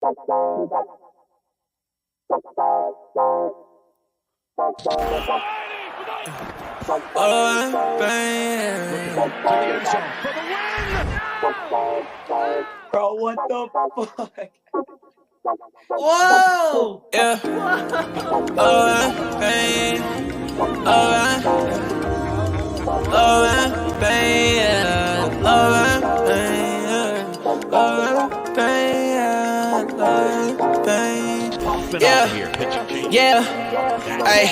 Bro, what the fuck? Whoa! Yeah. Yeah. Hey.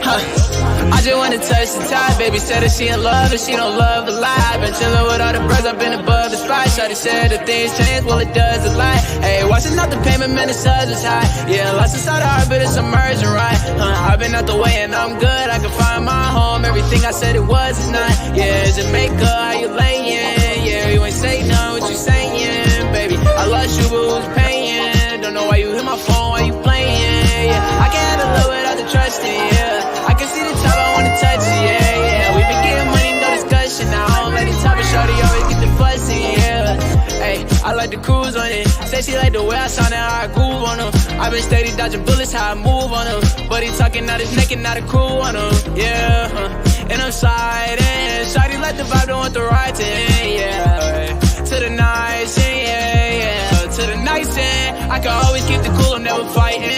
I just wanna touch the top. Baby said that she in love and she don't love the lie. Been chillin' with all the bros, I've been above the spot. Shawty said that things change, well it does a lot. Hey, watching out the payment, man, the suds is high. Yeah, lost inside the heart, but it's emerging right. I've been out the way and I'm good. I can find my home. Everything I said it was is not. Yeah, Jamaica, how you layin'? Yeah, you ain't say none, what you saying, baby? I lost you, but who's paying? Don't know why you hit my phone, why you playing? Yeah, I can't handle love without the trusting. Yeah, I can see the top, I wanna touch it. Yeah, we been getting money, no discussion. Now I don't let the top of shorty always get the fussy. Yeah, hey, I like the cruise on it. Say she like the way I sound and how I groove on them. I been steady dodging bullets, how I move on them. But he talking out his neck and not a crew on him. Yeah, and I'm sliding. Shawty like the vibe, don't want the right to end. Yeah, to the nice end. Yeah, to the nice end. I can always keep the cool, I'm never fighting.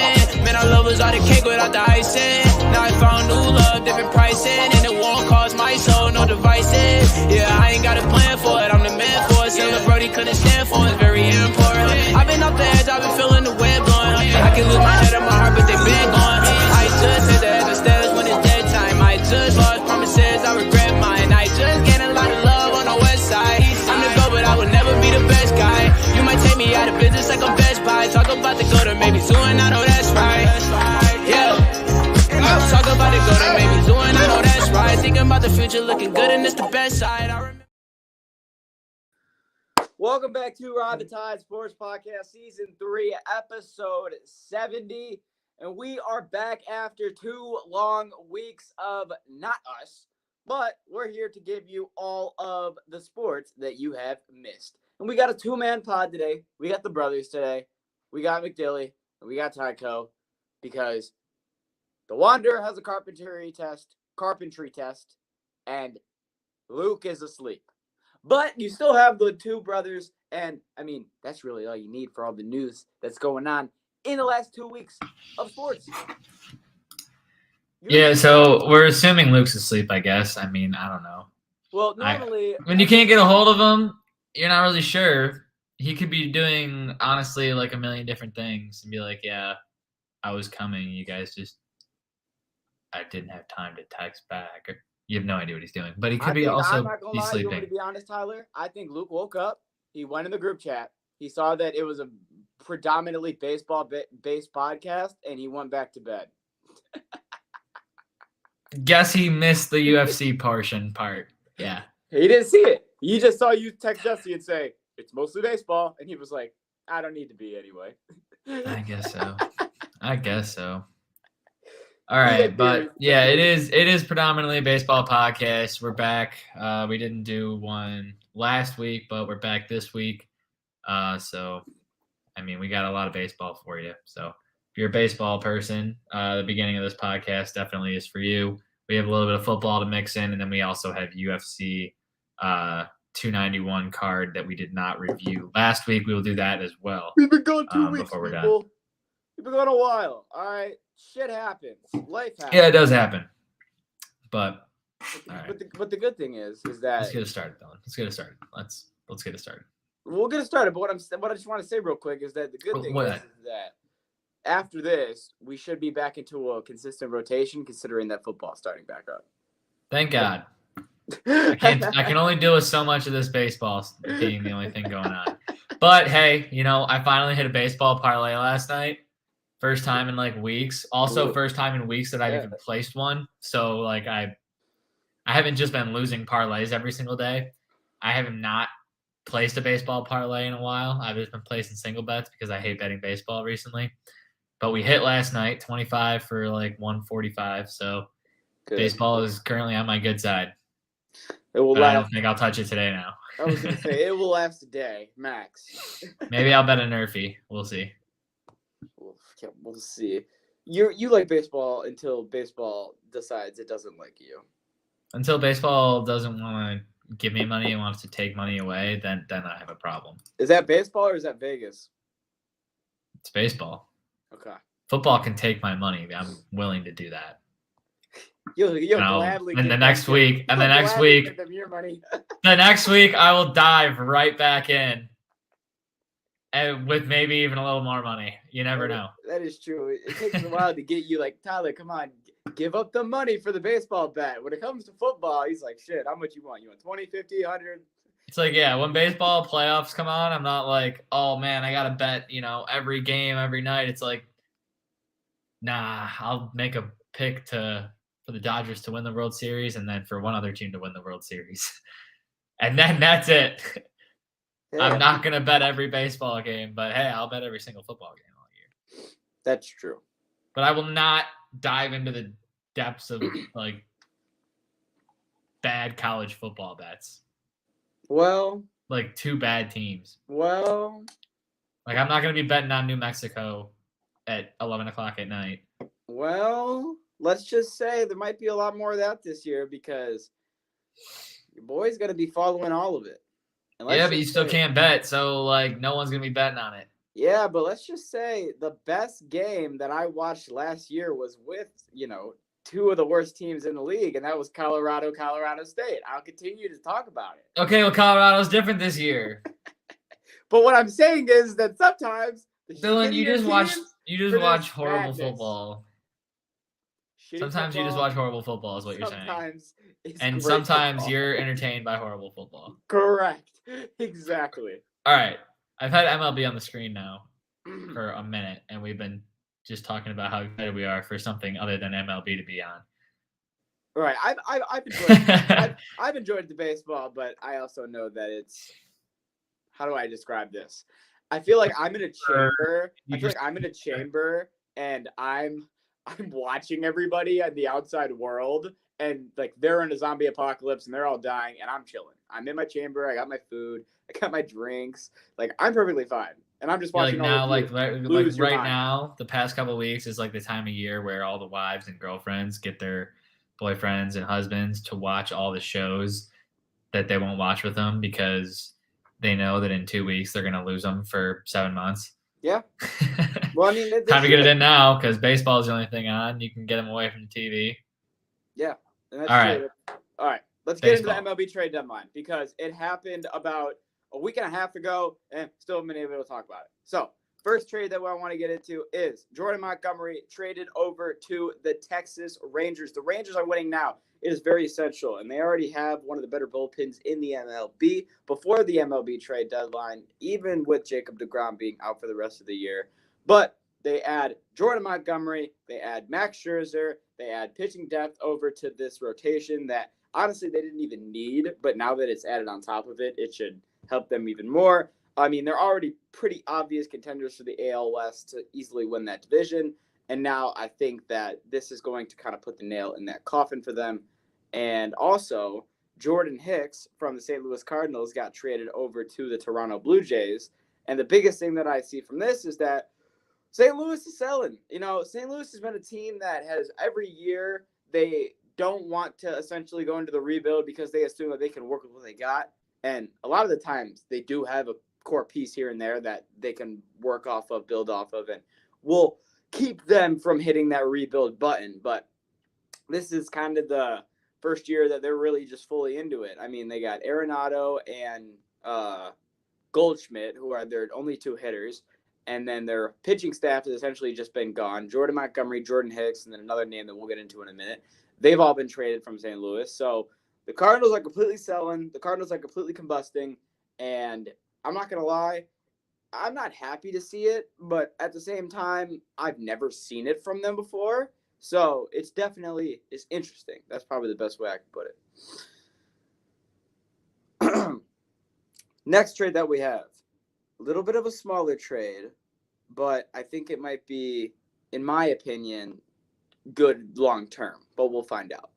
Man, I love was all the cake without the icing. Now I found new love, different pricing. And it won't cost my soul, no devices. Yeah, I ain't got a plan for it, I'm the man for it. Silver Brody couldn't stand for it, it's very important. I've been off the edge, I've been feeling the wind blowing. I can lose my head and my heart, but they been gone. I just hit the edge of stairs when it's dead time. I just lost promises, I regret mine. I just gained a lot of love on the west side. I'm the go, but I would never be the best guy. You might take me out of business like I'm Best Buy. Talk about the go to maybe soon, I know that's right. Yeah. Talk about the go to maybe soon, I know that's right. Thinking about the future, looking good and it's the best side. Welcome back to RTTSP Sports Podcast Season 3, Episode 70. And we are back after 2 long weeks of not us, but we're here to give you all of the sports that you have missed. And we got a 2-man pod today. We got the brothers today. We got McDilly and we got Tyco because the Wanderer has a carpentry test, and Luke is asleep. But you still have the 2 brothers, and I mean, that's really all you need for all the news that's going on in the last 2 weeks of sports. Yeah, so we're assuming Luke's asleep, I guess. I mean, I don't know. Well, normally... when you can't get a hold of him, you're not really sure. He could be doing, honestly, like a million different things and be like, yeah, I was coming. You guys just... I didn't have time to text back. Or, you have no idea what he's doing. But he could be also I'm not gonna lie, sleeping. you want me to be honest, Tyler? I think Luke woke up. He went in the group chat. He saw that it was a predominantly baseball-based podcast, and he went back to bed. Guess he missed the UFC part. Yeah. He didn't see it. He just saw you text Jesse and say, it's mostly baseball. And he was like, I don't need to be anyway. I guess so. All right, but yeah, it is predominantly a baseball podcast. We're back. We didn't do one last week, but we're back this week. So, I mean, we got a lot of baseball for you. So, if you're a baseball person, the beginning of this podcast definitely is for you. We have a little bit of football to mix in, and then we also have UFC 291 card that we did not review last week. We will do that as well. We've been gone 2 weeks before we're people. done. We've been gone a while. All right. Shit happens. Life happens. Yeah, it does happen. But but the good thing is that let's get it started, Dylan. Let's get it started. Let's get it started. We'll get it started. But what I just want to say real quick is that the good thing is that after this, we should be back into a consistent rotation, considering that football's starting back up. Thank God. I can only deal with so much of this baseball being the only thing going on. But hey, I finally hit a baseball parlay last night. First time in like weeks. Also, first time in weeks that I've even placed one. So like I haven't just been losing parlays every single day. I have not placed a baseball parlay in a while. I've just been placing single bets because I hate betting baseball recently. But we hit last night, 25 for like 145. So baseball is currently on my good side. I don't think I'll touch it today now. I was going to say, it will last a day, max. Maybe I'll bet a Nerfy. We'll see. We'll see. You like baseball until baseball decides it doesn't like you. Until baseball doesn't want to give me money and wants to take money away, then I have a problem. Is that baseball or is that Vegas? It's baseball. Okay. Football can take my money. I'm willing to do that. You'll gladly and give the next week, and the next week, give them your money. the next week, I will dive right back in, and with maybe even a little more money. You never know. That is true. It takes a while to get you like, Tyler, come on, give up the money for the baseball bet. When it comes to football, he's like, shit, how much you want? You want 20, 50, 100? It's like, yeah, when baseball playoffs come on, I'm not like, oh man, I gotta bet, every game, every night. It's like, nah, I'll make a pick for the Dodgers to win the World Series, and then for one other team to win the World Series. And then that's it. Yeah. I'm not going to bet every baseball game, but hey, I'll bet every single football game all year. That's true. But I will not dive into the depths of, like, bad college football bets. Well. Like, 2 bad teams. Well. Like, I'm not going to be betting on New Mexico at 11 o'clock at night. Well, let's just say there might be a lot more of that this year because your boy's going to be following all of it. Yeah, but you still can't bet, so, like, no one's going to be betting on it. Yeah, but let's just say the best game that I watched last year was with, 2 of the worst teams in the league, and that was Colorado State. I'll continue to talk about it. Okay, well, Colorado's different this year. But what I'm saying is that sometimes Dylan, you just watch horrible football. Sometimes you just watch horrible football is what you're saying. And sometimes football. You're entertained by horrible football. Correct. Exactly. All right. I've had MLB on the screen now for a minute, and we've been just talking about how excited we are for something other than MLB to be on. All right. I've enjoyed the baseball, but I also know that it's – how do I describe this? I feel like I'm in a chamber. And I'm watching everybody in the outside world, and like they're in a zombie apocalypse and they're all dying, and I'm chilling. I'm in my chamber. I got my food. I got my drinks. Like I'm perfectly fine, and I'm just watching. Like now, like right now, the past couple of weeks is like the time of year where all the wives and girlfriends get their boyfriends and husbands to watch all the shows that they won't watch with them because they know that in 2 weeks they're gonna lose them for 7 months. Yeah. Well, I mean, time to get it in now because baseball is the only thing on. You can get them away from the TV. Yeah. And that's all right. All right. Let's get into the MLB trade deadline because it happened about a week and a half ago and still haven't been able to talk about it. So, first trade that I want to get into is Jordan Montgomery traded over to the Texas Rangers. The Rangers are winning now. It is very essential, and they already have one of the better bullpens in the MLB before the MLB trade deadline, even with Jacob deGrom being out for the rest of the year. But they add Jordan Montgomery, they add Max Scherzer, they add pitching depth over to this rotation that honestly they didn't even need, but now that it's added on top of it, it should help them even more. I mean, they're already pretty obvious contenders for the AL West to easily win that division. And now I think that this is going to kind of put the nail in that coffin for them. And also, Jordan Hicks from the St. Louis Cardinals got traded over to the Toronto Blue Jays. And the biggest thing that I see from this is that St. Louis is selling. St. Louis has been a team that has every year they don't want to essentially go into the rebuild because they assume that they can work with what they got. And a lot of the times they do have a core piece here and there that they can work off of, build off of, and will keep them from hitting that rebuild button. But this is kind of the first year that they're really just fully into it. I mean, they got Arenado and Goldschmidt, who are their only 2 hitters. And then their pitching staff has essentially just been gone. Jordan Montgomery, Jordan Hicks, and then another name that we'll get into in a minute. They've all been traded from St. Louis. So the Cardinals are completely selling. The Cardinals are completely combusting. And I'm not going to lie, I'm not happy to see it. But at the same time, I've never seen it from them before. So it's interesting. That's probably the best way I can put it. Next trade that we have, a little bit of a smaller trade, but I think it might be, in my opinion, good long term, but we'll find out.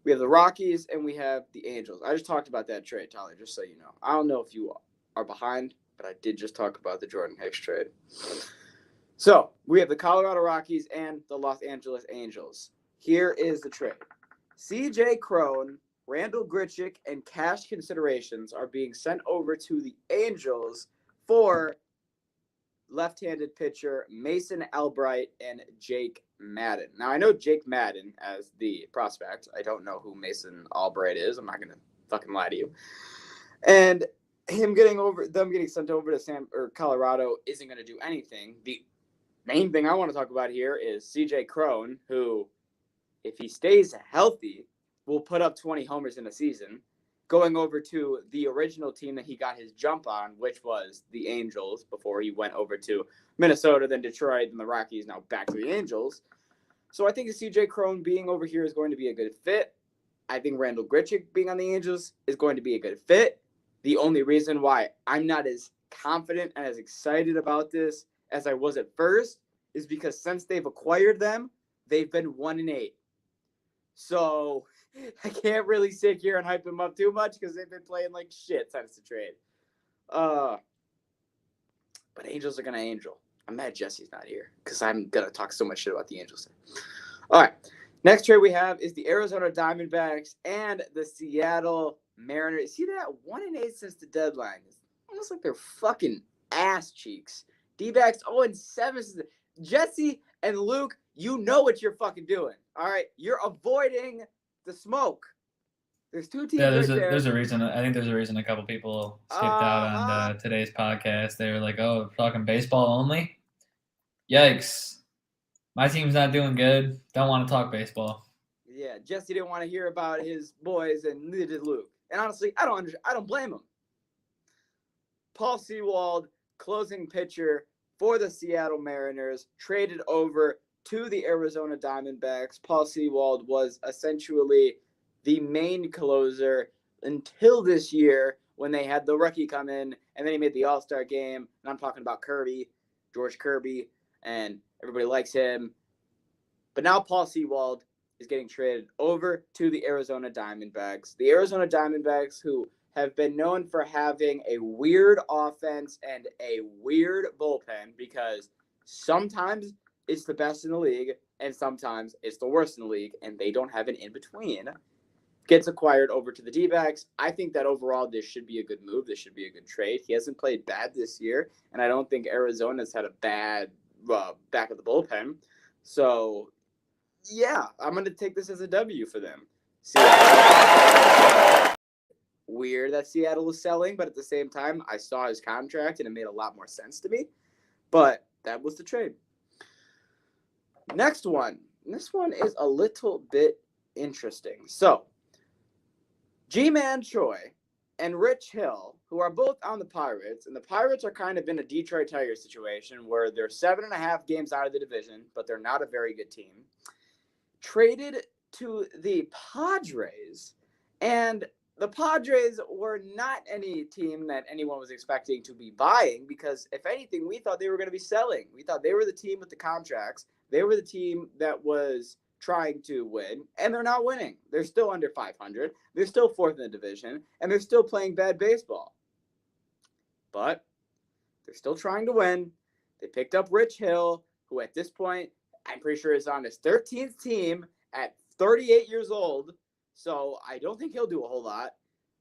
We have the Rockies, and we have the Angels. I just talked about that trade, Tyler, just so you know. I don't know if you are behind, but I did just talk about the Jordan Hicks trade. So we have the Colorado Rockies and the Los Angeles Angels. Here is the trade. C.J. Cron, Randall Grichuk, and cash considerations are being sent over to the Angels for left-handed pitcher Mason Albright and Jake Madden. Now, I know Jake Madden as the prospect. I don't know who Mason Albright is. I'm not going to fucking lie to you. And them getting sent over to Colorado isn't going to do anything. The main thing I want to talk about here is C.J. Cron, who, if he stays healthy, will put up 20 homers in a season, going over to the original team that he got his jump on, which was the Angels before he went over to Minnesota, then Detroit, and the Rockies, now back to the Angels. So I think C.J. Cron being over here is going to be a good fit. I think Randall Grichuk being on the Angels is going to be a good fit. The only reason why I'm not as confident and as excited about this as I was at first is because since they've acquired them, they've been 1-8. So I can't really sit here and hype them up too much because they've been playing like shit since the trade. But Angels are going to Angel. I'm mad Jesse's not here because I'm going to talk so much shit about the Angels. All right. Next trade we have is the Arizona Diamondbacks and the Seattle Mariners. See that? 1-8 since the deadline. It's almost like they're fucking ass cheeks. D-backs 0-7. Jesse and Luke, you know what you're fucking doing. All right? You're avoiding the smoke. There's two teams there. There's a reason. I think there's a reason a couple people skipped out on today's podcast. They were like, oh, we're talking baseball only? Yikes. My team's not doing good. Don't want to talk baseball. Yeah, Jesse didn't want to hear about his boys, and neither did Luke. And honestly, I don't blame him. Paul Sewald, closing pitcher for the Seattle Mariners, traded over to the Arizona Diamondbacks. Paul Sewald was essentially the main closer until this year when they had the rookie come in, and then he made the All-Star game. And I'm talking about George Kirby, and everybody likes him. But now Paul Sewald is getting traded over to the Arizona Diamondbacks. The Arizona Diamondbacks, who have been known for having a weird offense and a weird bullpen, because sometimes it's the best in the league and sometimes it's the worst in the league, and they don't have an in-between, gets acquired over to the D-backs. I think that overall this should be a good move. This should be a good trade. He hasn't played bad this year, and I don't think Arizona's had a bad back of the bullpen. So, yeah, I'm going to take this as a W for them. Weird that Seattle was selling, but at the same time, I saw his contract, and it made a lot more sense to me. But that was the trade. Next one. This one is a little bit interesting. So, G-Man Choi and Rich Hill, who are both on the Pirates, and the Pirates are kind of in a Detroit Tigers situation where they're 7.5 games out of the division, but they're not a very good team, traded to the Padres, and the Padres were not any team that anyone was expecting to be buying because, if anything, we thought they were going to be selling. We thought they were the team with the contracts. They were the team that was trying to win, and they're not winning. They're still under 500. They're still fourth in the division, and they're still playing bad baseball. But they're still trying to win. They picked up Rich Hill, who at this point, I'm pretty sure is on his 13th team at 38 years old. So I don't think he'll do a whole lot.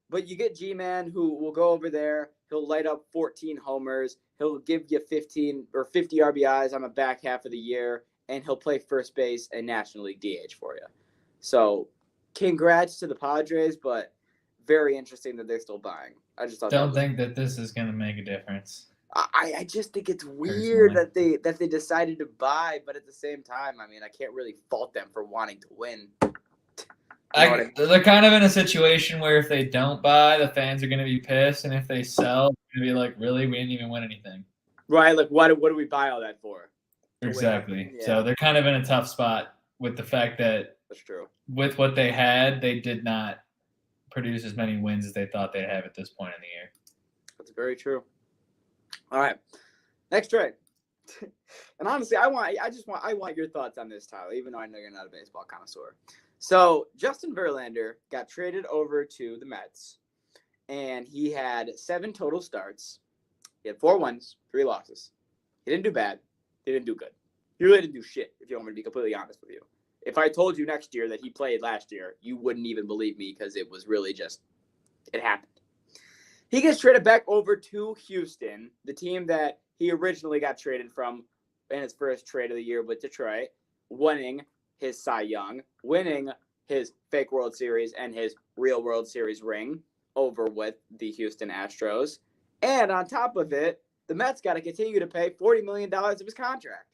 But you get G-Man, who will go over there. He'll light up 14 homers. He'll give you 15 or 50 RBIs on the back half of the year. And he'll play first base and National League DH for you. So congrats to the Padres, but very interesting that they're still buying. I just thought don't think that this is going to make a difference. I just think it's weird that they decided to buy, but at the same time, I mean, I can't really fault them for wanting to win. They're kind of in a situation where if they don't buy, the fans are going to be pissed, and if they sell, they're going to be like, really? We didn't even win anything. Right, like what do we buy all that for? Exactly. Yeah. So they're kind of in a tough spot with the fact that that's true. With what they had, they did not produce as many wins as they thought they'd have at this point in the year. That's very true. All right, next trade. And honestly, I want your thoughts on this, Tyler, even though I know you're not a baseball connoisseur. So Justin Verlander got traded over to the Mets, and he had 7 total starts. He had 4 wins, 3 losses. He didn't do bad. He didn't do good. He really didn't do shit, if you want me to be completely honest with you. If I told you next year that he played last year, you wouldn't even believe me because it was really just, it happened. He gets traded back over to Houston, the team that he originally got traded from in his first trade of the year with Detroit, winning his Cy Young, winning his fake World Series and his real World Series ring over with the Houston Astros. And on top of it, the Mets got to continue to pay $40 million of his contract.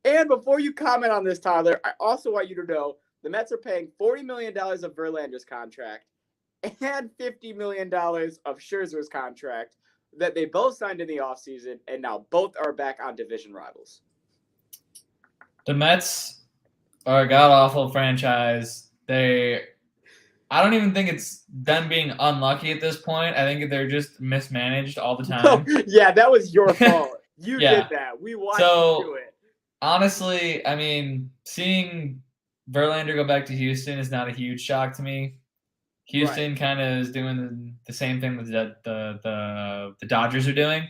And before you comment on this, Tyler, I also want you to know the Mets are paying $40 million of Verlander's contract and $50 million of Scherzer's contract that they both signed in the offseason, and now both are back on division rivals. The Mets are a god-awful franchise. I don't even think it's them being unlucky at this point. I think they're just mismanaged all the time. Yeah, that was your fault. You did that. We watched you do it. Honestly, I mean, seeing Verlander go back to Houston is not a huge shock to me. Houston kind of is doing the same thing that the Dodgers are doing,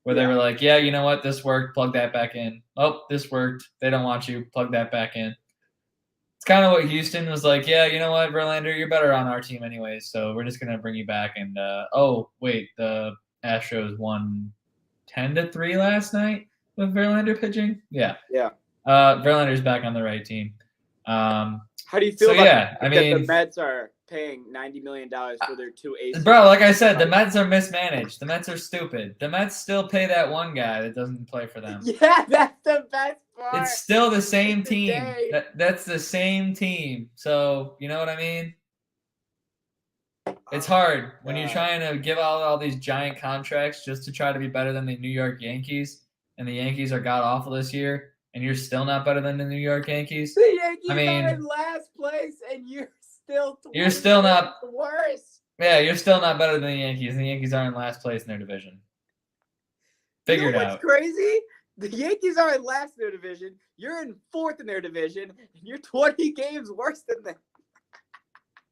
where they were like, yeah, you know what, this worked, plug that back in. Oh, this worked, they don't want you, plug that back in. It's kind of what Houston was like, yeah, you know what, Verlander, you're better on our team anyways, so we're just going to bring you back. And, oh, wait, the Astros won 10-3 last night with Verlander pitching? Yeah. Verlander's back on the right team. How do you feel about that the Mets are paying $90 million for their 2 aces? Bro, like I said, the Mets are mismanaged. The Mets are stupid. The Mets still pay that one guy that doesn't play for them. Yeah, that's the best part. It's still the same team. That's the same team. So, you know what I mean? It's hard when you're trying to give out all these giant contracts just to try to be better than the New York Yankees, and the Yankees are god-awful this year, and you're still not better than the New York Yankees. The Yankees are in last place, and you're still not worse. Yeah, you're still not better than the Yankees. The Yankees are in last place in their division. Figure it out. What's crazy? The Yankees are in last in their division. You're in 4th in their division, and you're 20 games worse than them.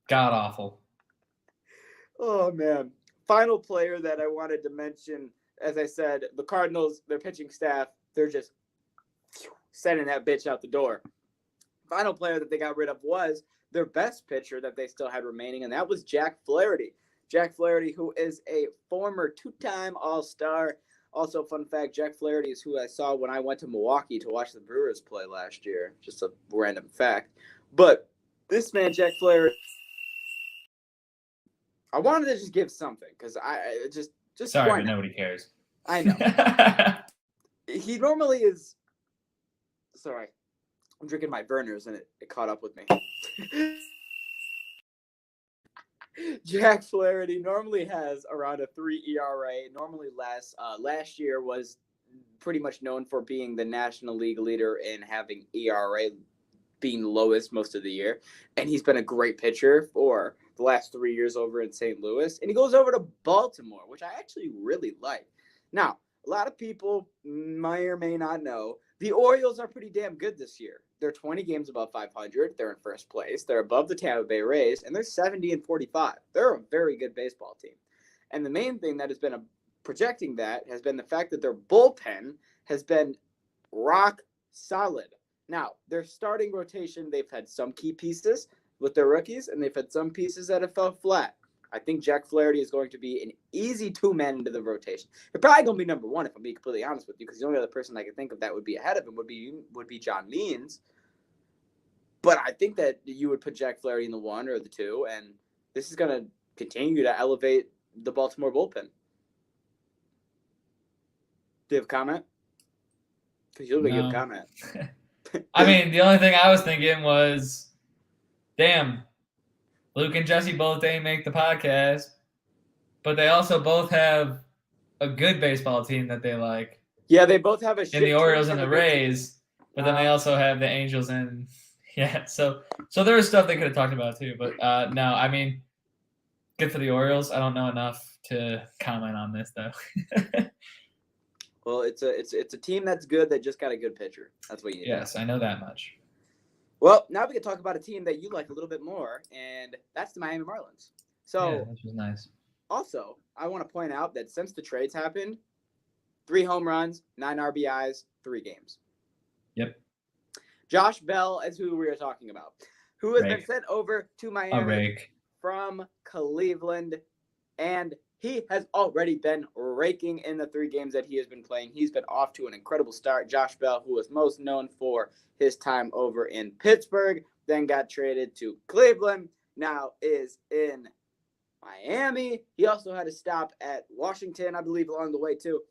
God awful. Oh, man. Final player that I wanted to mention, as I said, the Cardinals, their pitching staff, they're just sending that bitch out the door. Final player that they got rid of was their best pitcher that they still had remaining, and that was Jack Flaherty. Jack Flaherty, who is a former 2-time All-Star. Also, fun fact, Jack Flaherty is who I saw when I went to Milwaukee to watch the Brewers play last year. Just a random fact. But this man, Jack Flaherty, I wanted to just give something because I just sorry, but nobody cares. I know. He normally is. Sorry, I'm drinking my Vernors and it caught up with me. Jack Flaherty normally has around a 3 ERA. Normally last year was pretty much known for being the National League leader in having ERA being lowest most of the year. And he's been a great pitcher for the last 3 years over in St. Louis. And he goes over to Baltimore, which I actually really like. Now, a lot of people may or may not know the Orioles are pretty damn good this year. They're 20 games above 500. They're in first place. They're above the Tampa Bay Rays, and they're 70-45. They're a very good baseball team. And the main thing that has been projecting that has been the fact that their bullpen has been rock solid. Now, their starting rotation, they've had some key pieces with their rookies, and they've had some pieces that have fell flat. I think Jack Flaherty is going to be an easy 2-man into the rotation. He's probably going to be number 1, if I'm being completely honest with you, because the only other person I can think of that would be ahead of him would be John Means. But I think that you would put Jack Flaherty in the 1 or the 2, and this is going to continue to elevate the Baltimore bullpen. Do you have a comment? Because you'll give a comment. I mean, the only thing I was thinking was, damn, Luke and Jesse both didn't make the podcast, but they also both have a good baseball team that they like. Yeah, they both have a shit in the Orioles and the Rays, but then they also have the Angels and so there was stuff they could have talked about too. But no, I mean, good for the Orioles. I don't know enough to comment on this though. Well, it's a team that's good that just got a good pitcher. That's what you need. Yes, I know that much. Well, now we can talk about a team that you like a little bit more, and that's the Miami Marlins. So, yeah, which was nice. Also, I want to point out that since the trades happened, 3 home runs, 9 RBIs, 3 games. Yep. Josh Bell is who we are talking about, who has been sent over to Miami from Cleveland, and he has already been raking in the 3 games that he has been playing. He's been off to an incredible start. Josh Bell, who was most known for his time over in Pittsburgh, then got traded to Cleveland, now is in Miami. He also had a stop at Washington, I believe, along the way too.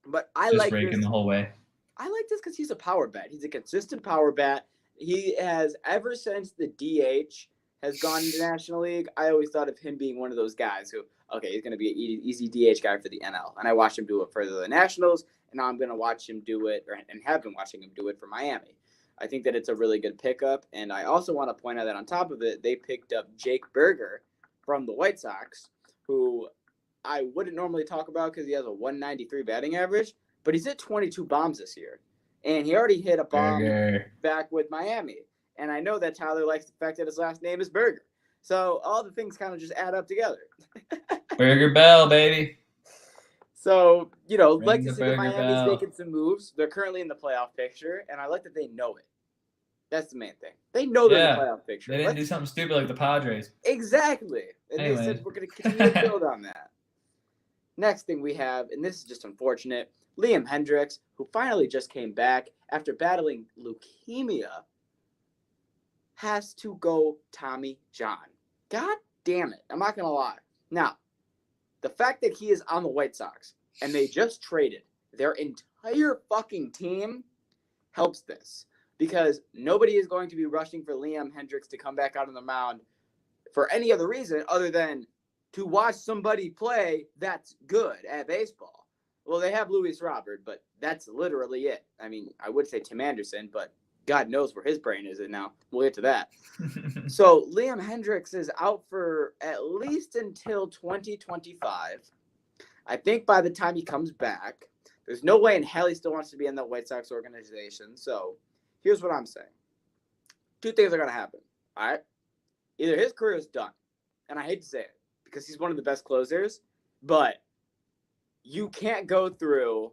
But I just like raking the whole way. I like this because he's a power bat. He's a consistent power bat. He has, ever since the DH has gone into the National League, I always thought of him being one of those guys who, okay, he's going to be an easy DH guy for the NL. And I watched him do it for the Nationals, and now I'm going to watch him do it, and have been watching him do it for Miami. I think that it's a really good pickup. And I also want to point out that on top of it, they picked up Jake Berger from the White Sox, who I wouldn't normally talk about because he has a 193 batting average, but he's hit 22 bombs this year. And he already hit a bomb back with Miami. And I know that Tyler likes the fact that his last name is Berger. So all the things kind of just add up together. Berger Bell, baby. So, like to see that Miami's making some moves. They're currently in the playoff picture, and I like that they know it. That's the main thing. They know they're in the playoff picture. They didn't do something stupid like the Padres. Exactly. And they said we're going to continue to build on that. Next thing we have, and this is just unfortunate, Liam Hendriks, who finally just came back after battling leukemia, has to go Tommy John. God damn it. I'm not going to lie. Now, the fact that he is on the White Sox and they just traded their entire fucking team helps this, because nobody is going to be rushing for Liam Hendriks to come back out on the mound for any other reason other than to watch somebody play that's good at baseball. Well, they have Luis Robert, but that's literally it. I mean, I would say Tim Anderson, but God knows where his brain is at now. We'll get to that. So Liam Hendriks is out for at least until 2025. I think by the time he comes back, there's no way in hell he still wants to be in the White Sox organization. So here's what I'm saying. 2 things are going to happen. All right. Either his career is done, and I hate to say it because he's one of the best closers, but you can't go through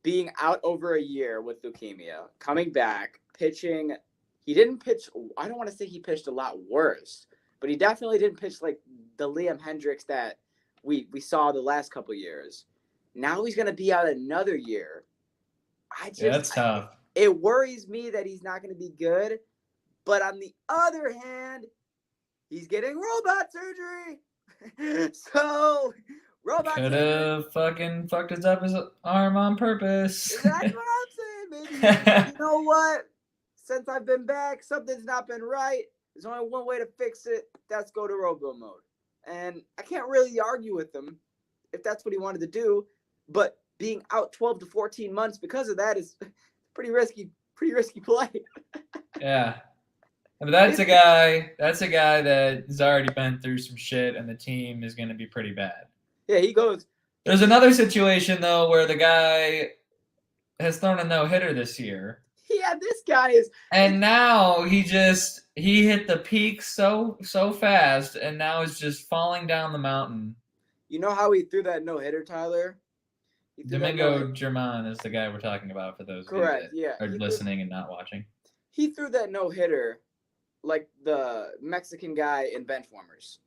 being out over a year with leukemia, coming back, pitching. He didn't pitch. I don't want to say he pitched a lot worse, but he definitely didn't pitch like the Liam Hendriks that we saw the last couple of years. Now he's going to be out another year. That's tough. It worries me that he's not going to be good. But on the other hand, he's getting robot surgery. So robot could have fucking fucked his up his arm on purpose. That's what I'm saying, baby. You know what? Since I've been back, something's not been right. There's only one way to fix it. That's go to robo mode. And I can't really argue with him if that's what he wanted to do. But being out 12 to 14 months because of that is pretty risky play. Yeah. But that's a guy that has already been through some shit, and the team is going to be pretty bad. Yeah, he goes. There's another situation, though, where the guy has thrown a no-hitter this year. Yeah, this guy is. And now he hit the peak so fast, and now is just falling down the mountain. You know how he threw that no-hitter, Tyler? Domingo German is the guy we're talking about for those correct, that are listening and not watching. He threw that no-hitter like the Mexican guy in Benchwarmers.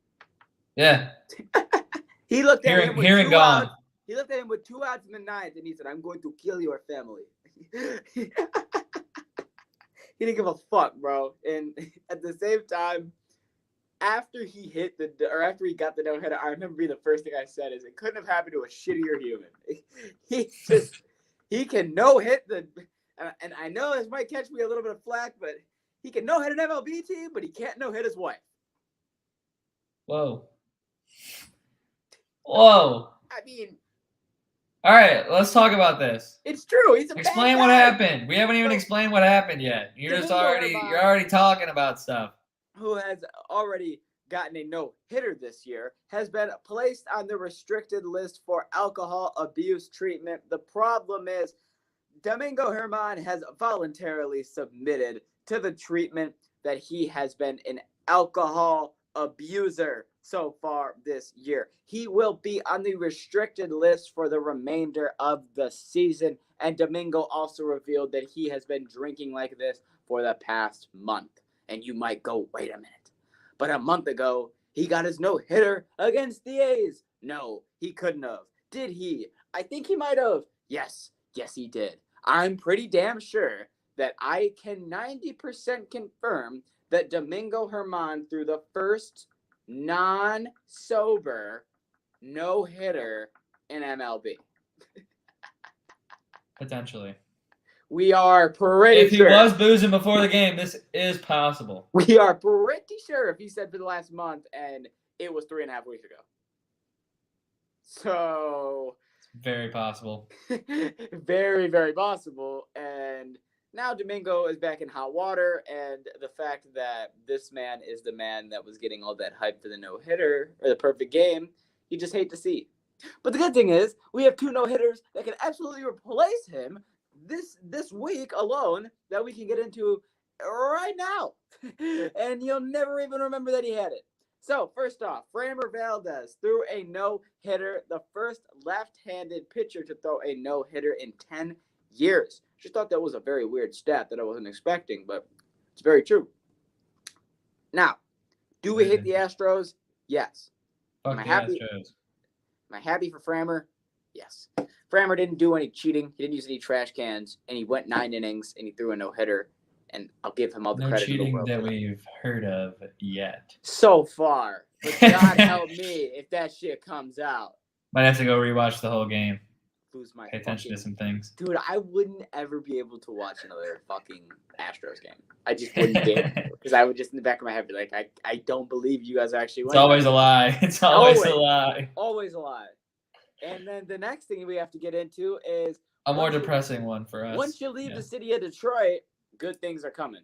Yeah. He looked at him with here and gone. Outs. He looked at him with 2 outs in the 9th, and he said, "I'm going to kill your family." He didn't give a fuck, bro. And at the same time, after he got the no-hitter, I remember being the first thing I said is, it couldn't have happened to a shittier human. He can no-hit and I know this might catch me a little bit of flack, but he can no-hit an MLB team, but he can't no-hit his wife. Whoa. I mean, all right, let's talk about this. It's true. Explain what happened. We haven't even explained what happened yet. You're already talking about stuff. Who has already gotten a no-hitter this year, has been placed on the restricted list for alcohol abuse treatment. The problem is Domingo Germán has voluntarily submitted to the treatment that he has been an alcohol abuser so far this year. He will be on the restricted list for the remainder of the season. And Domingo also revealed that he has been drinking like this for the past month. And you might go, wait a minute. But a month ago, he got his no-hitter against the A's. No, he couldn't have. Did he? I think he might have. Yes, he did. I'm pretty damn sure that I can 90% confirm that Domingo Germán threw the first non-sober no-hitter in MLB. Potentially. We are pretty if he sure. was boozing before the game, this is possible. We are pretty sure if he said for the last month, and it was 3.5 weeks ago. So it's very possible. Very, very possible. And now Domingo is back in hot water, and the fact that this man is the man that was getting all that hype for the no-hitter or the perfect game, you just hate to see. But the good thing is we have 2 no-hitters that can absolutely replace him this week alone that we can get into right now. And you'll never even remember that he had it. So, first off, Framber Valdez threw a no-hitter, the first left-handed pitcher to throw a no-hitter in 10 years. Just thought that was a very weird stat that I wasn't expecting, but it's very true. Now, do we hate the Astros? Yes. Fuck the Astros. Am I happy for Framber? Yes. Framber didn't do any cheating. He didn't use any trash cans, and he went 9 innings, and he threw a no-hitter. And I'll give him all the credit in the world. No cheating that we've heard of yet. So far. But God help me if that shit comes out. Might have to go rewatch the whole game. Pay attention to some things. Dude, I wouldn't ever be able to watch another fucking Astros game. I just wouldn't be able to. Because I would just in the back of my head be like, I don't believe you guys are actually winning. It's always a lie. It's always a lie. Always a lie. And then the next thing we have to get into is a more depressing one for us. Once you leave the city of Detroit, good things are coming.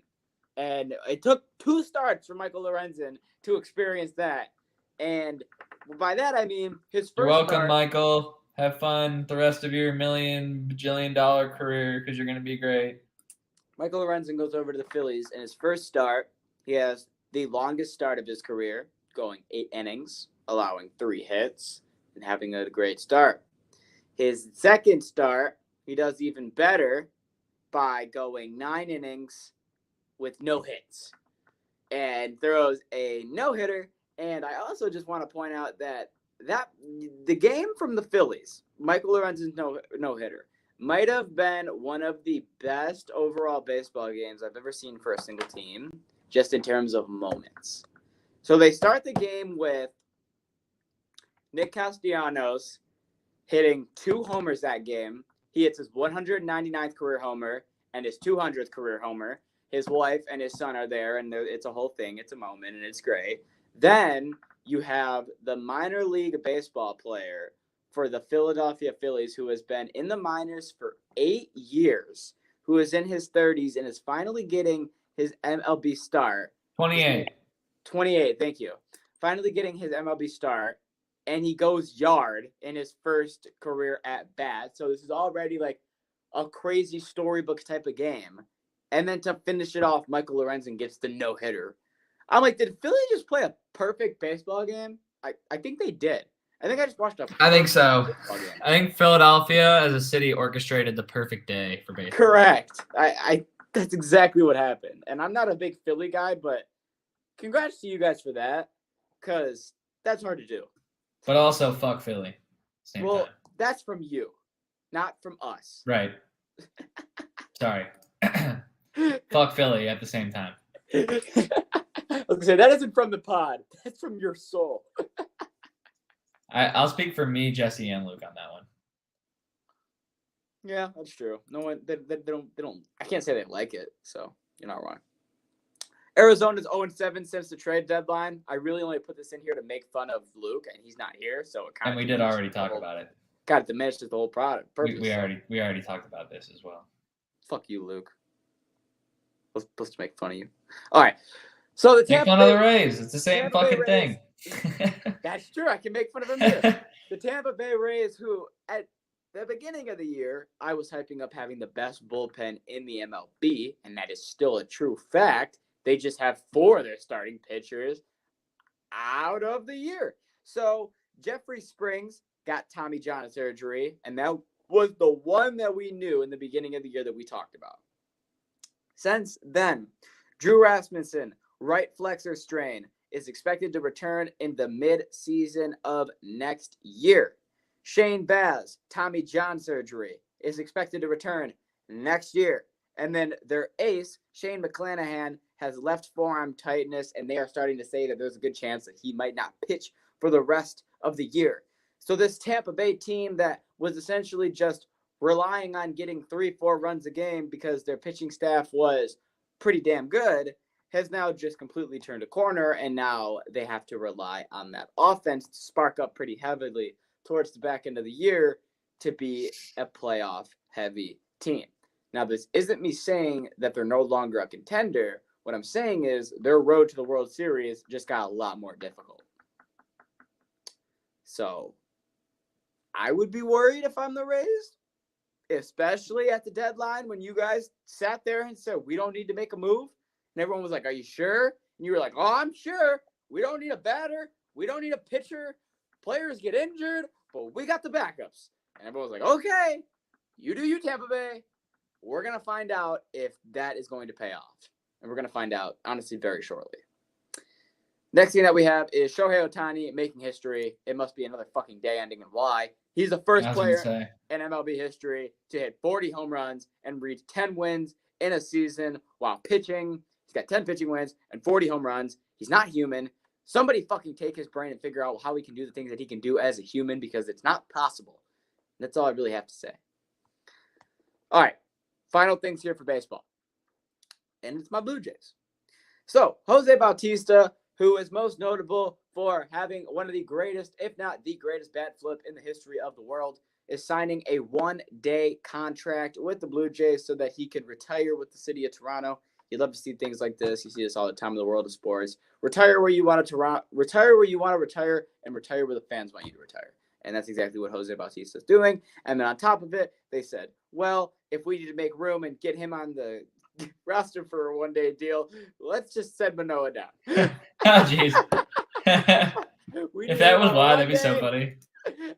And it took 2 starts for Michael Lorenzen to experience that. And by that, I mean his first You're welcome, start, Michael. Have fun the rest of your bajillion-dollar career because you're going to be great. Michael Lorenzen goes over to the Phillies. In his first start, he has the longest start of his career, going 8 innings, allowing 3 hits, and having a great start. His second start, he does even better by going 9 innings with no hits and throws a no-hitter. And I also just want to point out that the game from the Phillies, Michael Lorenzen's no-hitter, might have been one of the best overall baseball games I've ever seen for a single team, just in terms of moments. So they start the game with Nick Castellanos hitting 2 homers that game. He hits his 199th career homer and his 200th career homer. His wife and his son are there, and it's a whole thing. It's a moment, and it's great. Then you have the minor league baseball player for the Philadelphia Phillies who has been in the minors for 8 years, who is in his 30s and is finally getting his MLB start. 28, thank you. Finally getting his MLB start, and he goes yard in his first career at bat. So this is already like a crazy storybook type of game. And then to finish it off, Michael Lorenzen gets the no-hitter. I'm like, did Philly just play a perfect baseball game? I think they did. I think I just watched I think so. I think Philadelphia as a city orchestrated the perfect day for baseball. Correct. I that's exactly what happened. And I'm not a big Philly guy, but congrats to you guys for that, because that's hard to do. But also, fuck Philly. Same time. That's from you, not from us. Right. Sorry. Fuck Philly at the same time. I was going to say, that isn't from the pod. That's from your soul. I'll speak for me, Jesse, and Luke on that one. Yeah, that's true. No one, they don't. I can't say they like it, so you're not wrong. Arizona's 0-7 since the trade deadline. I really only put this in here to make fun of Luke, and he's not here, so it kind of. And we did already talk about it. Kind of diminishes the whole purpose. We already talked about this as well. Fuck you, Luke. Let's make fun of you. All right. So the Make Tampa fun of Bay the Rays. It's the same Tampa Bay fucking Rays- thing. That's true. I can make fun of them too. The Tampa Bay Rays, who at the beginning of the year, I was hyping up having the best bullpen in the MLB, and that is still a true fact. They just have 4 of their starting pitchers out of the year. So Jeffrey Springs got Tommy John surgery, and that was the one that we knew in the beginning of the year that we talked about. Since then, Drew Rasmussen, right flexor strain, is expected to return in the mid-season of next year. Shane Baz, Tommy John surgery, is expected to return next year. And then their ace, Shane McClanahan, has left forearm tightness, and they are starting to say that there's a good chance that he might not pitch for the rest of the year. So this Tampa Bay team that was essentially just relying on getting 3-4 runs a game because their pitching staff was pretty damn good has now just completely turned a corner, and now they have to rely on that offense to spark up pretty heavily towards the back end of the year to be a playoff-heavy team. Now, this isn't me saying that they're no longer a contender. What I'm saying is their road to the World Series just got a lot more difficult. So I would be worried if I'm the Rays, especially at the deadline when you guys sat there and said, we don't need to make a move. And everyone was like, are you sure? And you were like, oh, I'm sure. We don't need a batter. We don't need a pitcher. Players get injured, but we got the backups. And everyone was like, okay, you do you, Tampa Bay. We're going to find out if that is going to pay off. And we're going to find out, honestly, very shortly. Next thing that we have is Shohei Ohtani making history. It must be another fucking day ending in Y. He's the first player in MLB history to hit 40 home runs and reach 10 wins in a season while pitching. He's got 10 pitching wins and 40 home runs. He's not human. Somebody fucking take his brain and figure out how he can do the things that he can do as a human, because it's not possible. That's all I really have to say. All right. Final things here for baseball. And it's my Blue Jays. So, Jose Bautista, who is most notable for having one of the greatest, if not the greatest bat flip in the history of the world, is signing a 1-day contract with the Blue Jays so that he can retire with the city of Toronto. You'd love to see things like this. You see this all the time in the world of sports. Retire where you want to retire where you want to retire, and retire where the fans want you to retire. And that's exactly what Jose Bautista is doing. And then on top of it, they said, well, if we need to make room and get him on the roster for a 1-day deal, let's just send Manoah down. Oh, jeez. If that was why, that'd be so funny.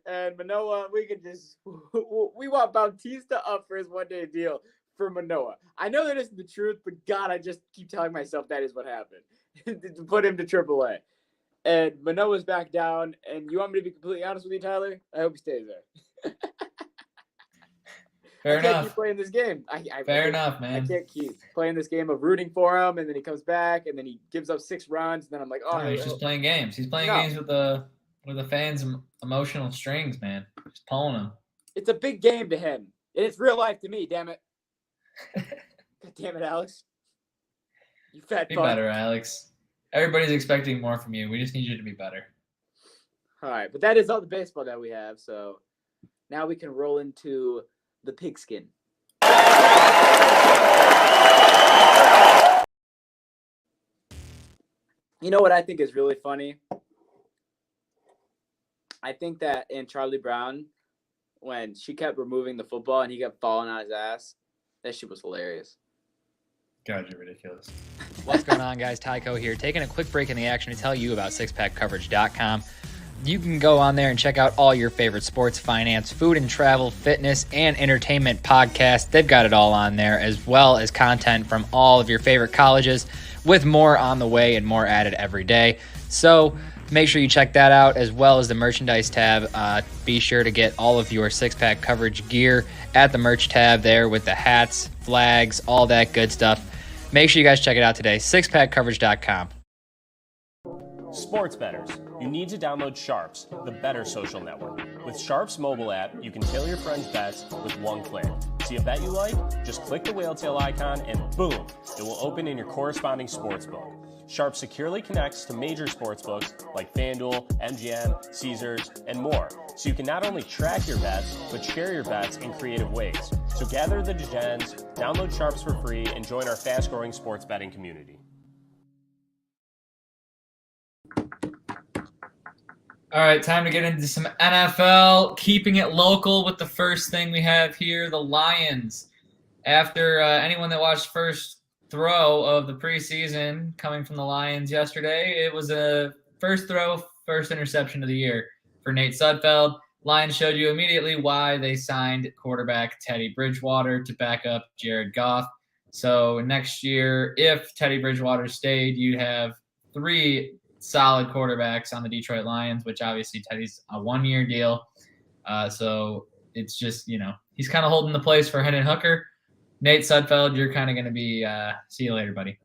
And Manoah, we want Bautista up for his 1-day deal for Manoah. I know that isn't the truth, but God, I just keep telling myself that is what happened. To put him to AAA. And Manoah's back down. And you want me to be completely honest with you, Tyler? I hope he stays there. Fair enough. Keep playing this game. Fair enough, man. I can't keep playing this game of rooting for him, and then he comes back, and then he gives up 6 runs, and then I'm like, oh, no, he's just playing games. He's playing games with the fans' emotional strings, man. Just pulling them. It's a big game to him, and it's real life to me. Damn it! God damn it, Alex! You fat Be fuck. better, Alex. Everybody's expecting more from you. We just need you to be better. All right, but that is all the baseball that we have. So now we can roll into the pigskin. You know what I think is really funny? I think that in Charlie Brown, when she kept removing the football and he kept falling on his ass, that shit was hilarious. God, you're ridiculous. What's going on, guys? Tyco here, taking a quick break in the action to tell you about sixpackcoverage.com. You can go on there and check out all your favorite sports, finance, food and travel, fitness, and entertainment podcasts. They've got it all on there, as well as content from all of your favorite colleges, with more on the way and more added every day. So make sure you check that out, as well as the merchandise tab. Be sure to get all of your six-pack coverage gear at the merch tab there with the hats, flags, all that good stuff. Make sure you guys check it out today, sixpackcoverage.com. Sports bettors, you need to download Sharps, the better social network. With Sharps mobile app, you can tailor your friends' bets with one click. See a bet you like? Just click the whale tail icon and boom, it will open in your corresponding sportsbook. Sharps securely connects to major sportsbooks like FanDuel, MGM, Caesars, and more, so you can not only track your bets, but share your bets in creative ways. So gather the degens, download Sharps for free, and join our fast-growing sports betting community. All right, time to get into some NFL. Keeping it local with the first thing we have here, the Lions. After anyone that watched first throw of the preseason coming from the Lions yesterday, it was a first throw, first interception of the year for Nate Sudfeld. Lions showed you immediately why they signed quarterback Teddy Bridgewater to back up Jared Goff. So next year, if Teddy Bridgewater stayed, you'd have 3 solid quarterbacks on the Detroit Lions, which obviously Teddy's a 1-year deal. So it's just, he's kind of holding the place for Hendon Hooker. Nate Sudfeld, you're kind of going to be see you later, buddy.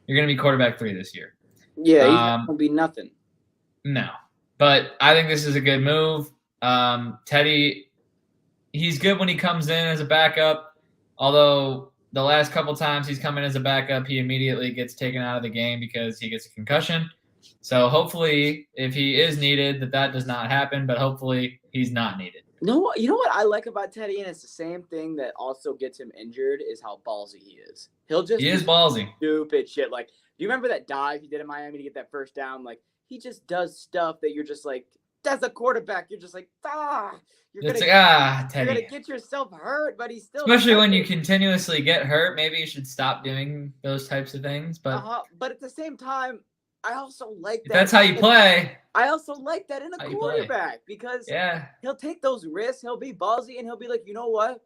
You're going to be quarterback 3 this year. Yeah, he's not going to be nothing. No. But I think this is a good move. Teddy, he's good when he comes in as a backup, although the last couple times he's come in as a backup, he immediately gets taken out of the game because he gets a concussion. So hopefully, if he is needed, that does not happen, but hopefully he's not needed. No, you know what I like about Teddy, and it's the same thing that also gets him injured, is how ballsy he is. He is ballsy. Stupid shit. Like, do you remember that dive he did in Miami to get that first down? Like, he just does stuff that you're just like, that's a quarterback. You're just like, You're going to get yourself hurt, but he's still. Especially when you continuously get hurt, maybe you should stop doing those types of things. But at the same time, I also like that. That's how you play. I also like that in a quarterback because he'll take those risks. He'll be ballsy, and he'll be like, you know what?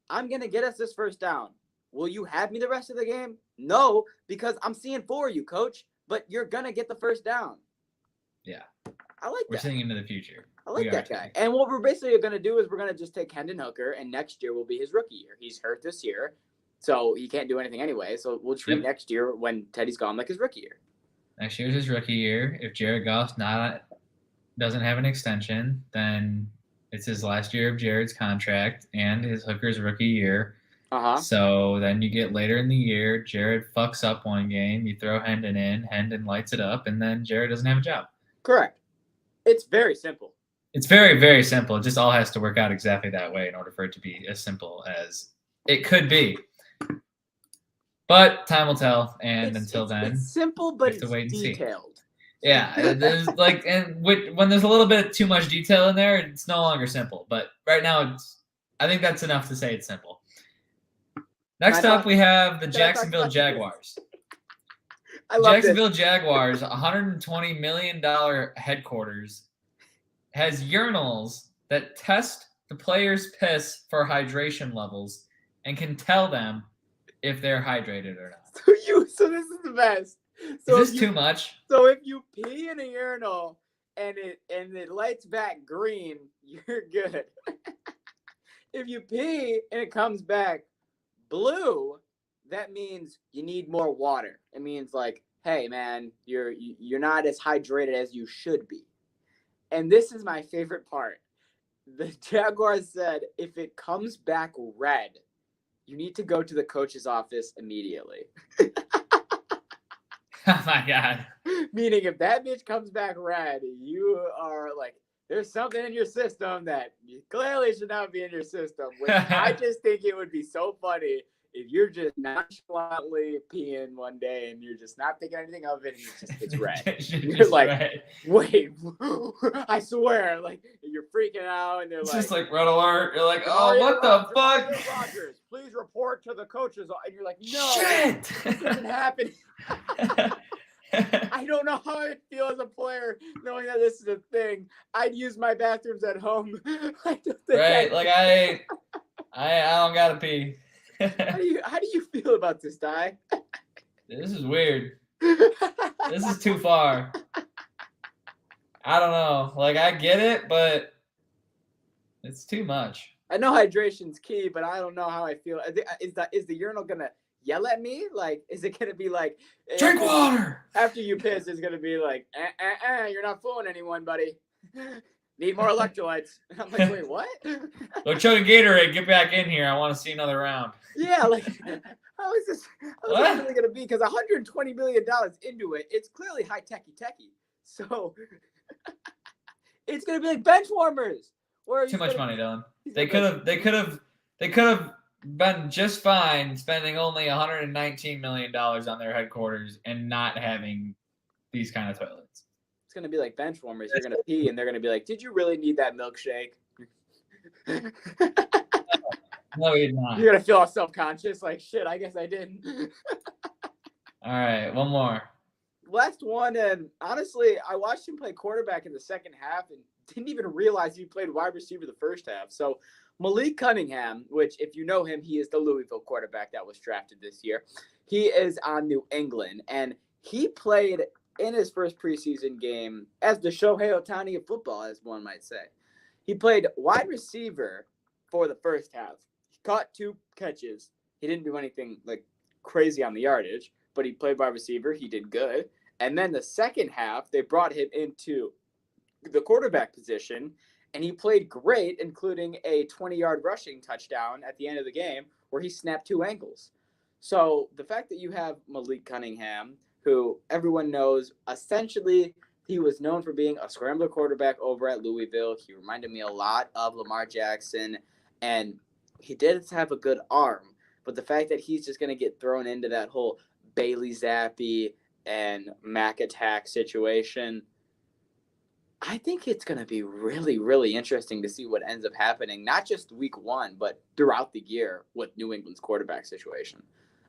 I'm going to get us this first down. Will you have me the rest of the game? No, because I'm seeing for you, coach, but you're going to get the first down. Yeah. I like that. We're seeing into the future. I like that guy. And what we're basically going to do is we're going to just take Hendon Hooker, and next year will be his rookie year. He's hurt this year, so he can't do anything anyway. So we'll treat next year when Teddy's gone like his rookie year. Next year's his rookie year. If Jared Goff doesn't have an extension, then it's his last year of Jared's contract and his Hooker's rookie year. So then you get later in the year, Jared fucks up one game, you throw Hendon in, Hendon lights it up, and then Jared doesn't have a job. Correct. It's very simple. It's very, very simple. It just all has to work out exactly that way in order for it to be as simple as it could be. But time will tell, and until then, it's simple, but it's wait and detailed. See. Yeah, there's when there's a little bit too much detail in there, it's no longer simple. But right now, I think that's enough to say it's simple. Next up, we have the Jacksonville Jaguars. Jacksonville Jaguars, $120 million headquarters, has urinals that test the players' piss for hydration levels and can tell them if they're hydrated or not. So this is the best. So is this too much? So if you pee in a urinal and it lights back green, you're good. If you pee and it comes back blue, that means you need more water. It means like, hey man, you're not as hydrated as you should be. And this is my favorite part. The Jaguars said if it comes back red, you need to go to the coach's office immediately. Oh my God. Meaning if that bitch comes back red, you are like, there's something in your system that clearly should not be in your system. Which I just think it would be so funny if you're just nonchalantly peeing one day and you're just not thinking anything of it and it's red. You're like, red. Wait, I swear, like you're freaking out and they're it's like, just like red alert. You're like, oh, what the fuck? Rogers, please report to the coaches. And you're like, no, shit, this doesn't happen. I don't know how I feel as a player knowing that this is a thing. I'd use my bathrooms at home. I don't think I don't gotta pee. How do you feel about this, Ty? This is weird. This is too far. I don't know. Like I get it, but it's too much. I know hydration's key, but I don't know how I feel. Is the urinal gonna yell at me? Like, is it gonna be like drink water after you piss? It's gonna be like, you're not fooling anyone, buddy. Need more electrolytes. I'm like, wait, what? Go chug a Gatorade. Get back in here. I want to see another round. Yeah, like, how is this really going to be? Because $120 million into it, it's clearly high techie. So it's going to be like bench warmers. Too much money, Dylan. They could have been just fine spending only $119 million on their headquarters and not having these kind of toilets. It's going to be like bench warmers. You're going to pee, and they're going to be like, did you really need that milkshake? No, he's not. You're going to feel all self-conscious, like, shit, I guess I didn't. All right, one more. Last one, and honestly, I watched him play quarterback in the second half and didn't even realize he played wide receiver the first half. So Malik Cunningham, which if you know him, he is the Louisville quarterback that was drafted this year. He is on New England, and he played in his first preseason game as the Shohei Ohtani of football, as one might say. He played wide receiver for the first half. He caught 2 catches. He didn't do anything like crazy on the yardage, but he played wide receiver. He did good. And then the second half, they brought him into the quarterback position, and he played great, including a 20-yard rushing touchdown at the end of the game where he snapped 2 ankles. So the fact that you have Malik Cunningham, who everyone knows, essentially he was known for being a scrambler quarterback over at Louisville. He reminded me a lot of Lamar Jackson, and he did have a good arm. But the fact that he's just going to get thrown into that whole Bailey Zappi and Mac attack situation, I think it's going to be really, really interesting to see what ends up happening, not just week 1, but throughout the year with New England's quarterback situation.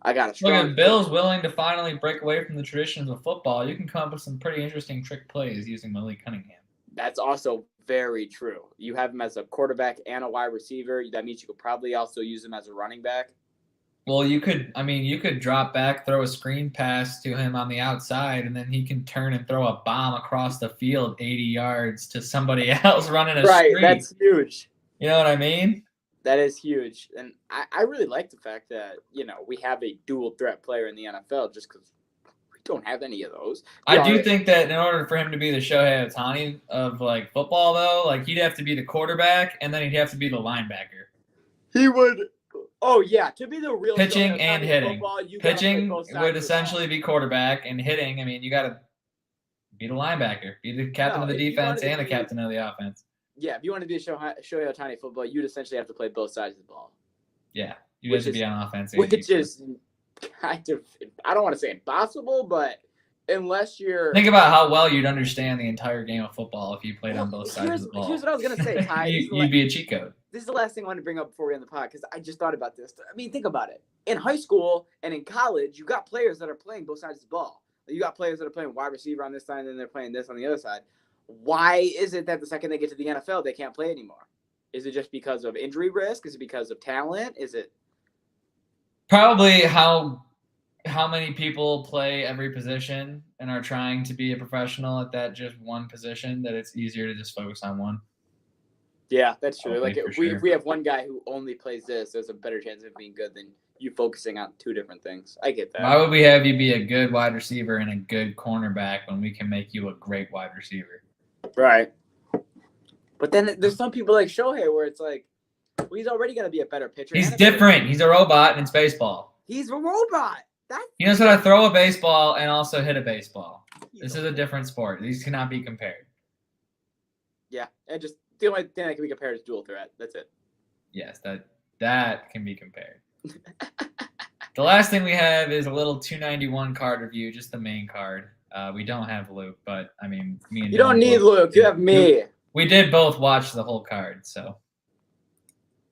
I got a strong. Look, if Bill's willing to finally break away from the traditions of football, you can come up with some pretty interesting trick plays using Malik Cunningham. That's also very true. You have him as a quarterback and a wide receiver. That means you could probably also use him as a running back. Well, you could drop back, throw a screen pass to him on the outside, and then he can turn and throw a bomb across the field 80 yards to somebody else running a Right, screen. that's huge. You know what I mean? That is huge. And I really like the fact that, we have a dual threat player in the NFL just because we don't have any of those. I do think that in order for him to be the Shohei Ohtani of, like, football, though, like, he'd have to be the quarterback, and then he'd have to be the linebacker. He would. Oh, yeah. To be the real pitching Shohei and Ohtani hitting. Football, you pitching gotta play both would sides essentially be quarterback, and hitting, I mean, you got to be the linebacker, be the captain of the defense and the captain of the offense. Yeah, if you want to be a Shohei Ohtani football, you'd essentially have to play both sides of the ball. Yeah, you have to be on offense. Which is kind of, I don't want to say impossible, but unless you're... Think about how well you'd understand the entire game of football if you played on both sides of the ball. Here's what I was going to say, Ty. You'd be a cheat code. This is the last thing I want to bring up before we end the pod, because I just thought about this. I mean, think about it. In high school and in college, you got players that are playing both sides of the ball. You got players that are playing wide receiver on this side, and then they're playing this on the other side. Why is it that the second they get to the NFL, they can't play anymore? Is it just because of injury risk? Is it because of talent? Is it probably how many people play every position and are trying to be a professional at that just one position that it's easier to just focus on one? Yeah, that's true. Like if sure. we have one guy who only plays this, there's a better chance of being good than you focusing on 2 different things. I get that. Why would we have you be a good wide receiver and a good cornerback when we can make you a great wide receiver? Right. But then there's some people like Shohei where it's like, well, he's already going to be a better pitcher. He's different. He's a robot and it's baseball. He's a robot. He knows how to throw a baseball and also hit a baseball. This is a different sport. These cannot be compared. Yeah. And just the only thing that can be compared is dual threat. That's it. Yes, that can be compared. The last thing we have is a little 291 card review, just the main card. We don't have Luke, but I mean, me and you don't need Luke. You have me. We did both watch the whole card, so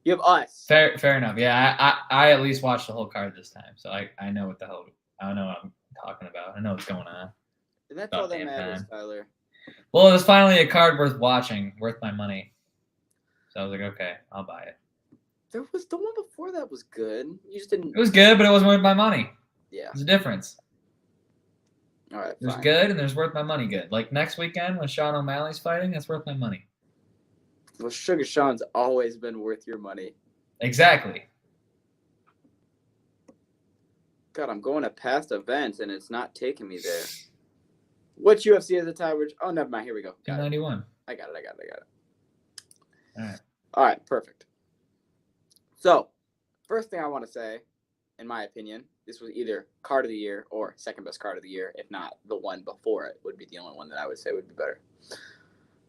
you have us. Fair enough. Yeah, I at least watched the whole card this time, so I know what the hell I know what I'm talking about. I know what's going on. And that's all that matters, Tyler. Well, it was finally a card worth watching, worth my money. So I was like, okay, I'll buy it. There was the one before that was good. You just didn't. It was good, but it wasn't worth my money. Yeah. There's a difference. All right. There's good and there's worth my money good. Like next weekend when Sean O'Malley's fighting, that's worth my money. Well, Sugar Sean's always been worth your money. Exactly. God, I'm going to past events and it's not taking me there. What UFC is it, Tyler? Oh, never mind. Here we go. 291. I got it. All right. All right. Perfect. So, first thing I want to say, in my opinion, this was either card of the year or second best card of the year. If not, the one before it would be the only one that I would say would be better.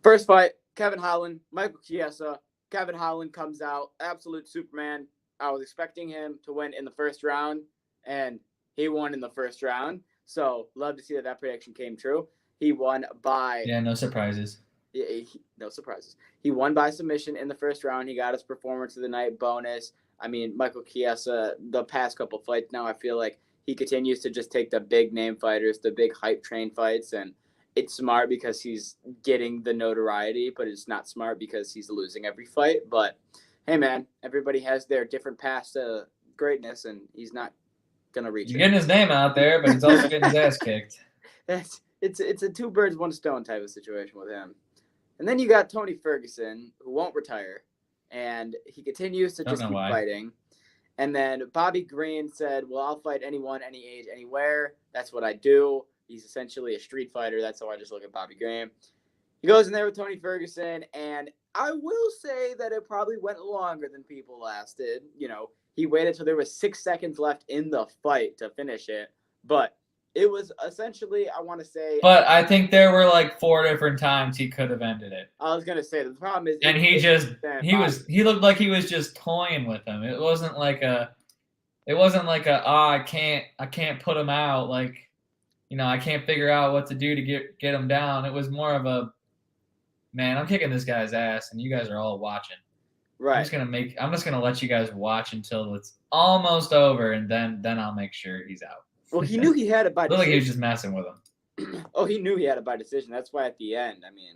First fight, Kevin Holland, Michael Chiesa. Kevin Holland comes out, absolute Superman. I was expecting him to win in the first round, and he won in the first round. So, love to see that prediction came true. He won by no surprises. no surprises. He won by submission in the first round. He got his performance of the night bonus. I mean, Michael Chiesa, the past couple fights now, I feel like he continues to just take the big name fighters, the big hype train fights, and it's smart because he's getting the notoriety, but it's not smart because he's losing every fight. But hey, man, everybody has their different paths to greatness, and he's not gonna reach. He's getting his name out there, but he's also getting his ass kicked. It's a two birds, one stone type of situation with him. And then you got Tony Ferguson, who won't retire, and he continues to just keep fighting. And then Bobby Green said, well, I'll fight anyone, any age, anywhere. That's what I do. He's essentially a street fighter. That's how I just look at Bobby Green. He goes in there with Tony Ferguson, and I will say that it probably went longer than people lasted. You know, he waited till there was 6 seconds left in the fight to finish it. But it was essentially, I want to say. But I think there were like 4 different times he could have ended it. I was gonna say the problem is. And he looked like he was just toying with him. It wasn't like I can't put him out. Like, you know, I can't figure out what to do to get him down. It was more of a, man, I'm kicking this guy's ass, and you guys are all watching. Right. I'm just gonna let you guys watch until it's almost over, and then I'll make sure he's out. Well, he knew he had it by decision. Looked like he was just messing with him. Oh, he knew he had it by decision. That's why at the end, I mean,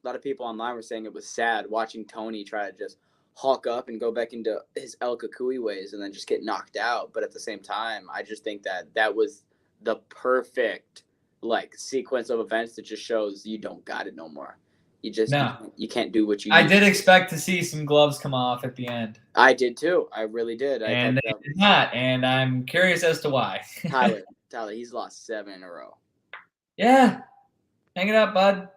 a lot of people online were saying it was sad watching Tony try to just hulk up and go back into his El Cucuy ways and then just get knocked out. But at the same time, I just think that was the perfect sequence of events that just shows you don't got it no more. You can't do what you. I did expect to see some gloves come off at the end. I did too. I really did. And they did not. And I'm curious as to why. Tyler, he's lost 7 in a row. Yeah, hang it up, bud.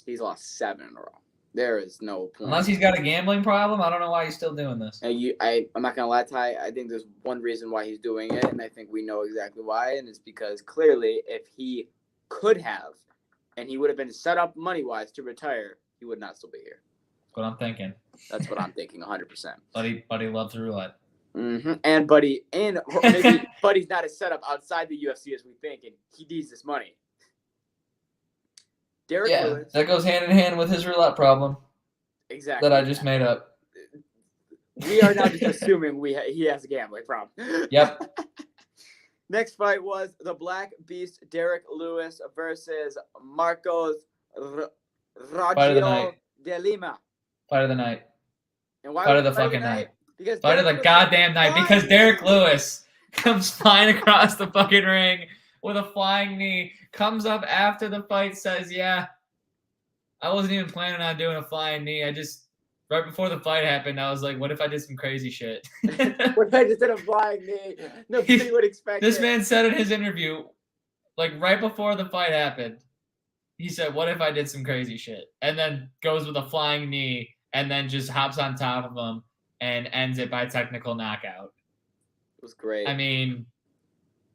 He's lost 7 in a row. There is no point. Unless he's got a gambling problem, I don't know why he's still doing this. I'm not gonna lie, Ty. I think there's one reason why he's doing it, and I think we know exactly why. And it's because clearly, if he could have, and he would have been set up money-wise to retire, he would not still be here. That's what I'm thinking. That's what I'm thinking, 100%. Buddy loves roulette. Mm-hmm. And maybe Buddy's not as set up outside the UFC as we think, and he needs this money. Derek Lewis. That goes hand in hand with his roulette problem. Exactly. That I just made up. We are now just assuming he has a gambling problem. Yep. Next fight was the Black Beast, Derek Lewis versus Marcos Rogelio de Lima. Fight of the night. And why fight of the fucking night? Because fight of the goddamn night. Because Derek Lewis comes flying across the fucking ring with a flying knee, comes up after the fight, says, yeah, I wasn't even planning on doing a flying knee. Right before the fight happened, I was like, what if I did some crazy shit? What if I just did a flying knee? Nobody would expect This man said in his interview, right before the fight happened, he said, what if I did some crazy shit? And then goes with a flying knee and then just hops on top of him and ends it by technical knockout. It was great. I mean,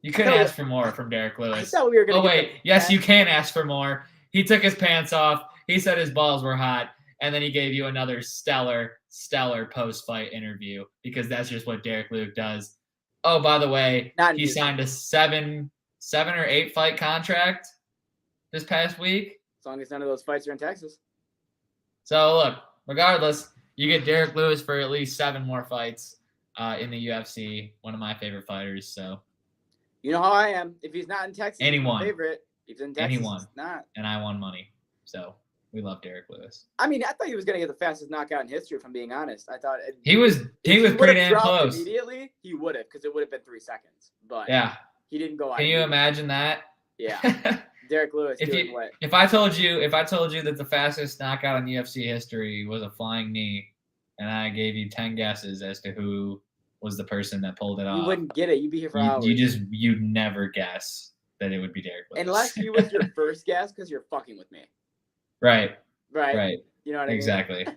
you couldn't ask for more from Derek Lewis. I thought we were going to wait. Yes, you can ask for more. He took his pants off. He said his balls were hot. And then he gave you another stellar post-fight interview because that's just what Derek Lewis does. Oh, by the way, he signed a 7 or 8 fight contract this past week. As long as none of those fights are in Texas. So, look, regardless, you get Derek Lewis for at least 7 more fights in the UFC. One of my favorite fighters. So, you know how I am. If he's not in Texas, anyone. He's my favorite. If he's in Texas, anyone. He's not. And I won money. So, we love Derek Lewis. I mean, I thought he was going to get the fastest knockout in history, if I'm being honest. I thought he was pretty damn close. Immediately, he would have, because it would have been 3 seconds. But yeah, he didn't go out. Can you imagine that? Yeah, Derek Lewis doing what? If I told you that the fastest knockout in UFC history was a flying knee, and I gave you 10 guesses as to who was the person that pulled it off, you wouldn't get it. You'd be here for hours. You'd never guess that it would be Derek Lewis. Unless he was your first guess, because you're fucking with me. Right. You know what I mean? Exactly.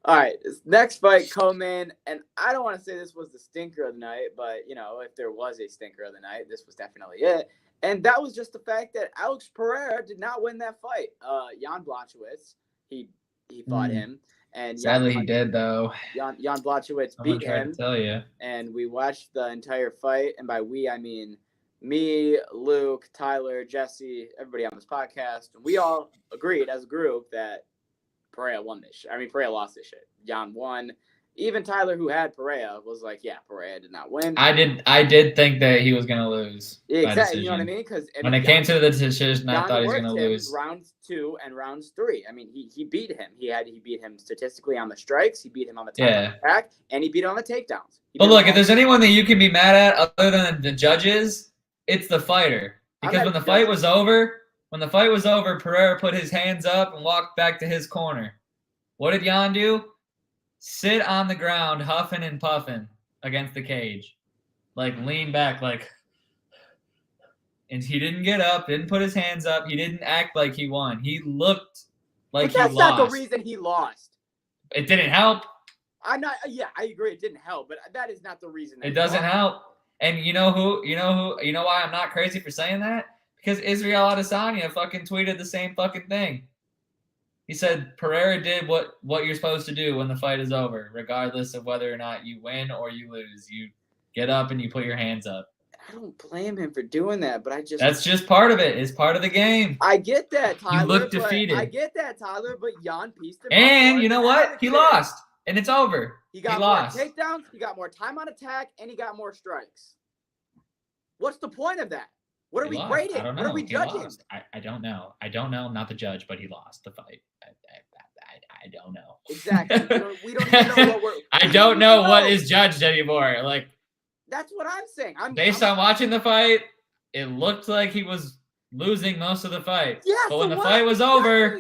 All right. Next fight, Coleman. And I don't want to say this was the stinker of the night, but, if there was a stinker of the night, this was definitely it. And that was just the fact that Alex Pereira did not win that fight. Jan Blachowicz, he fought him. And sadly, he did, though. Jan Blachowicz beat him. To tell you. And we watched the entire fight. And by we, I mean me, Luke, Tyler, Jesse, everybody on this podcast, we all agreed as a group that Pereira won this shit. I mean, Pereira lost this shit. Jan won. Even Tyler, who had Pereira, was like, yeah, Pereira did not win. I did think that he was going to lose. Yeah, exactly. You know what I mean? Because when it came to the decision, I thought he was going to lose. Rounds 2 and rounds 3. I mean, he beat him. He beat him statistically on the strikes. He beat him on the time attack, and he beat him on the takedowns. But look, if there's anyone that you can be mad at other than the judges, it's the fighter. Because when the fight was over, Pereira put his hands up and walked back to his corner. What did Jan do? Sit on the ground, huffing and puffing against the cage. Like, lean back, like... And he didn't get up, didn't put his hands up. He didn't act like he won. He looked like he lost. But that's not the reason he lost. It didn't help. Yeah, I agree. It didn't help, but that is not the reason. It doesn't help. And you know why I'm not crazy for saying that? Because Israel Adesanya fucking tweeted the same fucking thing. He said Pereira did what you're supposed to do when the fight is over, regardless of whether or not you win or you lose. You get up and you put your hands up. I don't blame him for doing that, but that's just part of it. It's part of the game. I get that, Tyler. You look defeated. I get that, Tyler, but Jan pieced him. And you know what? He lost. And it's over. He got more takedowns, he got more time on attack, and he got more strikes. What's the point of that? What are we grading? What are we judging? I don't know. I'm not the judge, but he lost the fight. I don't know. Exactly. We don't even know what we're... I don't know what is judged anymore. Like, that's what I'm saying. Based on watching the fight, it looked like he was losing most of the fight. Yeah, but when the fight was over,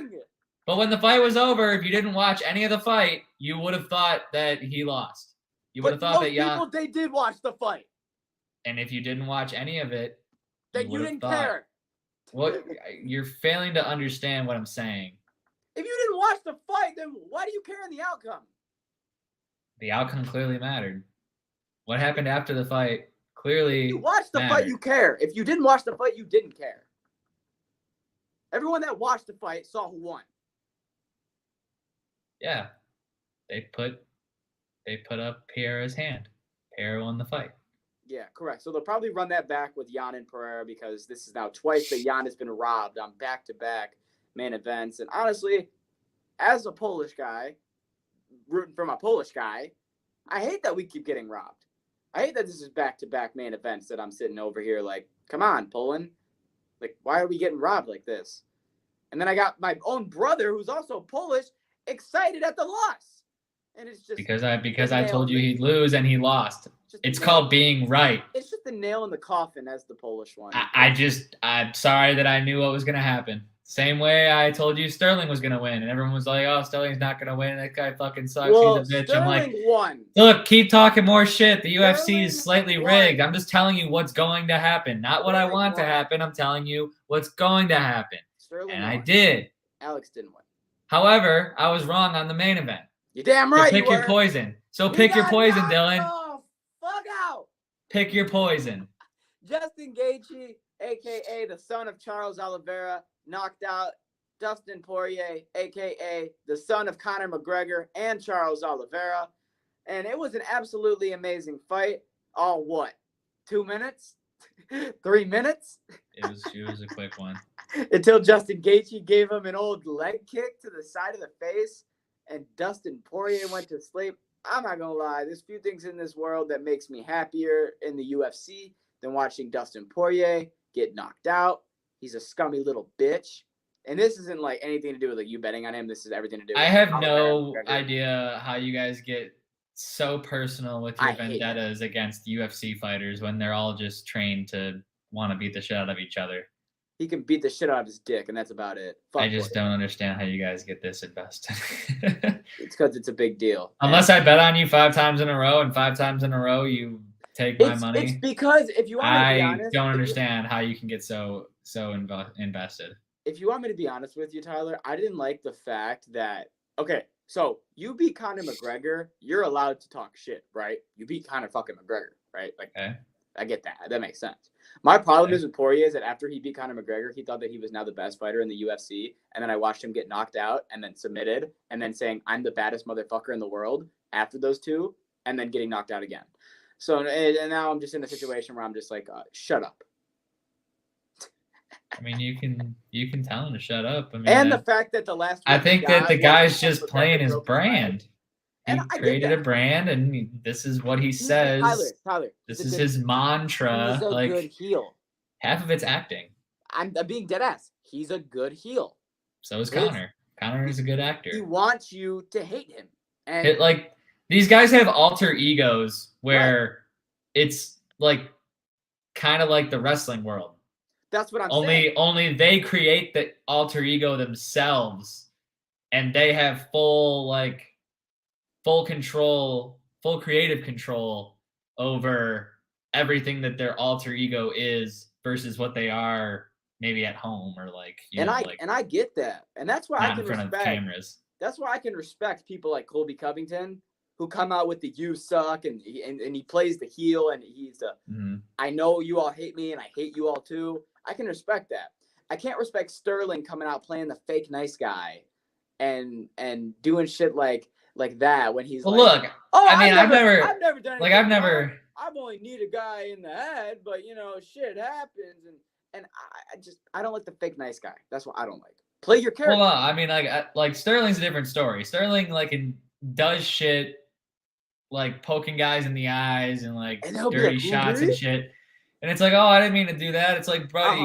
if you didn't watch any of the fight, you would have thought that he lost. You would have thought that people, they did watch the fight. And if you didn't watch any of it, that you didn't care. What you're failing to understand what I'm saying. If you didn't watch the fight, then why do you care in the outcome? The outcome clearly mattered. What happened after the fight clearly you watched the fight, you care. If you didn't watch the fight, you didn't care. Everyone that watched the fight saw who won. Yeah. They put up Pereira's hand. Pereira won the fight. Yeah, correct. So they'll probably run that back with Jan and Pereira because this is now twice that Jan has been robbed on back-to-back main events. And honestly, as a Polish guy, rooting for my Polish guy, I hate that we keep getting robbed. I hate that this is back-to-back main events that I'm sitting over here like, come on, Poland. Like, why are we getting robbed like this? And then I got my own brother, who's also Polish, excited at the loss. And it's just... Because I told you he'd lose and he lost. It's called being right. It's just the nail in the coffin as the Polish one. I'm sorry that I knew what was going to happen. Same way I told you Sterling was going to win. And everyone was like, oh, Sterling's not going to win. That guy fucking sucks. Well, he's a bitch. Sterling I'm like, won. Look, keep talking more shit. The UFC is slightly rigged. I'm just telling you what's going to happen. Not what I want to happen. I'm telling you what's going to happen. Sterling and won. I did. Alex didn't win. However, I was wrong on the main event. You're damn right. So pick your poison. So pick your poison, Dylan. Oh, fuck out. Pick your poison. Justin Gaethje, a.k.a. the son of Charles Oliveira, knocked out Dustin Poirier, a.k.a. the son of Conor McGregor and Charles Oliveira. And it was an absolutely amazing fight. All what? 2 minutes? 3 minutes? It was a quick one. Until Justin Gaethje gave him an old leg kick to the side of the face and Dustin Poirier went to sleep. I'm not going to lie. There's few things in this world that makes me happier in the UFC than watching Dustin Poirier get knocked out. He's a scummy little bitch. And this isn't like anything to do with like you betting on him. This is everything to do with I have no idea how you guys get so personal with your vendettas against UFC fighters when they're all just trained to want to beat the shit out of each other. He can beat the shit out of his dick, and that's about it. Fuck I just don't understand how you guys get this invested. It's because it's a big deal. Unless I bet on you 5 times in a row, and 5 times in a row you take my money. It's because if you want to be honest, I don't understand how you can get so invested. If you want me to be honest with you, Tyler, I didn't like the fact that, okay, so you beat Conor McGregor, you're allowed to talk shit, right? You beat Conor fucking McGregor, right? Like, okay. I get that. That makes sense. My problem is with Poirier is that after he beat Conor McGregor, he thought that he was now the best fighter in the UFC. And then I watched him get knocked out and then submitted and then saying, I'm the baddest motherfucker in the world after those two and then getting knocked out again. So, and now I'm just in a situation where I'm just like, shut up. I mean, you can tell him to shut up. I mean, And the fact that the last I week think guy that the wasn't guy's just protected playing his broken leg. brand. He And I get created a that. brand, and this is what he says. Tyler, This he's a is good- his mantra. He's a Like good heel. half of it's acting. I'm being dead ass. He's a good heel. So is His- Connor. Connor is a good actor. He wants you to hate him. And Like these guys have alter egos where it's like kind of like the wrestling world. that's what I'm saying. Only they create the alter ego themselves, and they have full control, full creative control over everything that their alter ego is versus what they are maybe at home or I get that. And that's why I not can in front respect of cameras. that's why I can respect people like Colby Covington who come out with the "you suck" and he plays the heel and he's I know you all hate me and I hate you all too. I can respect that. I can't respect Sterling coming out playing the fake nice guy and doing shit like that when he's Look, oh, I mean, I've never done like anything I've never wrong. I've only need a guy in the head, but shit happens and I don't like the fake nice guy. That's what I don't like. Play your character. Well, I mean, like Sterling's a different story. Sterling does shit like poking guys in the eyes and dirty shots and shit. And it's like, oh, I didn't mean to do that. It's like, buddy,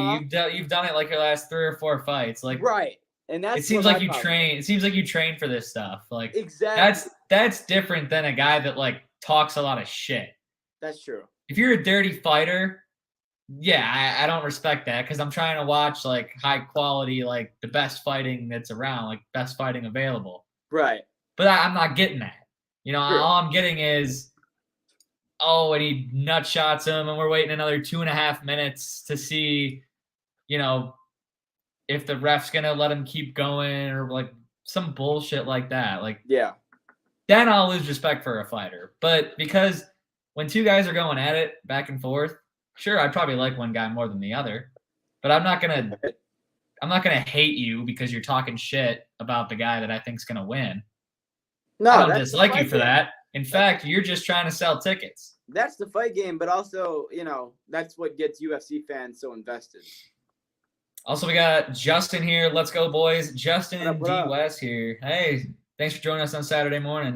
you've done it like your last 3 or 4 fights. Like, right. And that's it seems like you train. It seems like you train for this stuff. Like, exactly. That's different than a guy that talks a lot of shit. That's true. If you're a dirty fighter, yeah, I don't respect that because I'm trying to watch high quality, the best fighting that's around, best fighting available. Right. But I'm not getting that. All I'm getting is, and he nut shots him, and we're waiting another 2.5 minutes to see, if the ref's gonna let him keep going or some bullshit like that. Yeah. Then I'll lose respect for a fighter. But because when 2 guys are going at it back and forth, sure, I'd probably like one guy more than the other. But I'm not gonna hate you because you're talking shit about the guy that I think's gonna win. No, I don't dislike you for that. In fact, you're just trying to sell tickets. That's the fight game, but also, that's what gets UFC fans so invested. Also, we got Justin here. Let's go, boys. Justin What D. up? West here. Hey, thanks for joining us on Saturday morning.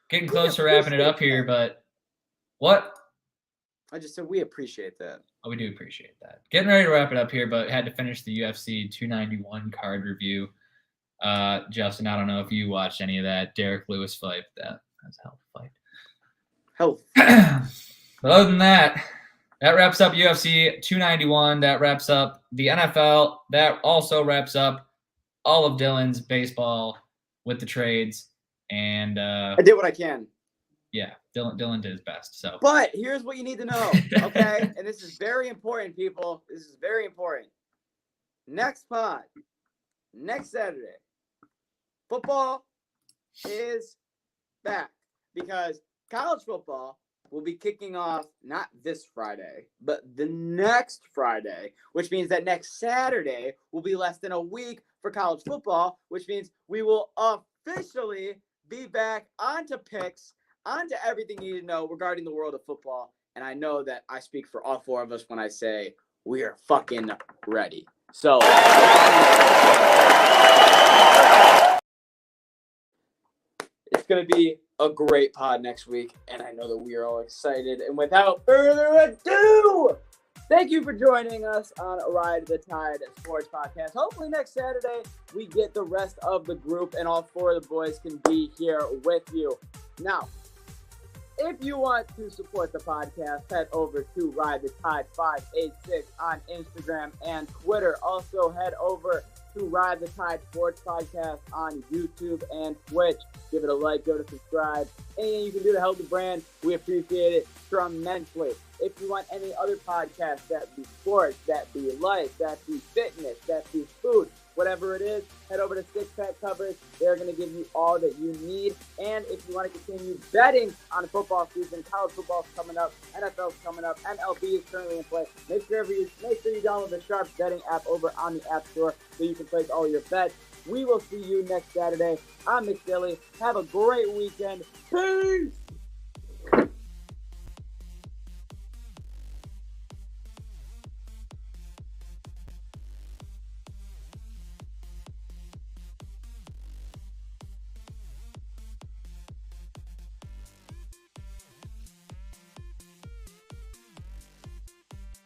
Getting close to wrapping it up here, but what? I just said we appreciate that. Oh, we do appreciate that. Getting ready to wrap it up here, but had to finish the UFC 291 card review. Justin, I don't know if you watched any of that Derek Lewis fight. That's a hell of a fight. Health. But other than that, that wraps up UFC 291. That wraps up the NFL. That also wraps up all of Dylan's baseball with the trades. And I did what I can. Yeah, Dylan did his best. So, but here's what you need to know, okay? And this is very important, people. This is very important. Next pod, next Saturday, football is back because college football will be kicking off not this Friday, but the next Friday, which means that next Saturday will be less than a week for college football, which means we will officially be back onto picks, onto everything you need to know regarding the world of football. And I know that I speak for all 4 of us when I say we are fucking ready. So it's going to be a great pod next week, and I know that we are all excited. And without further ado, thank you for joining us on Ride the Tide Sports Podcast. Hopefully next Saturday we get the rest of the group and all 4 of the boys can be here with you. Now, if you want to support the podcast, head over to Ride the Tide 586 on Instagram and Twitter. Also, head over to Ride the Tide Sports Podcast on YouTube and Twitch. Give it a like, go to subscribe. Anything you can do to help the brand, we appreciate it tremendously. If you want any other podcasts, that be sports, that be life, that be fitness, that be food, whatever it is, head over to Six Pack Coverage. They're going to give you all that you need. And if you want to continue betting on the football season, college football's coming up, NFL's coming up, MLB is currently in play. Make sure you download the Sharps betting app over on the App Store so you can place all your bets. We will see you next Saturday. I'm McDilly. Have a great weekend. Peace!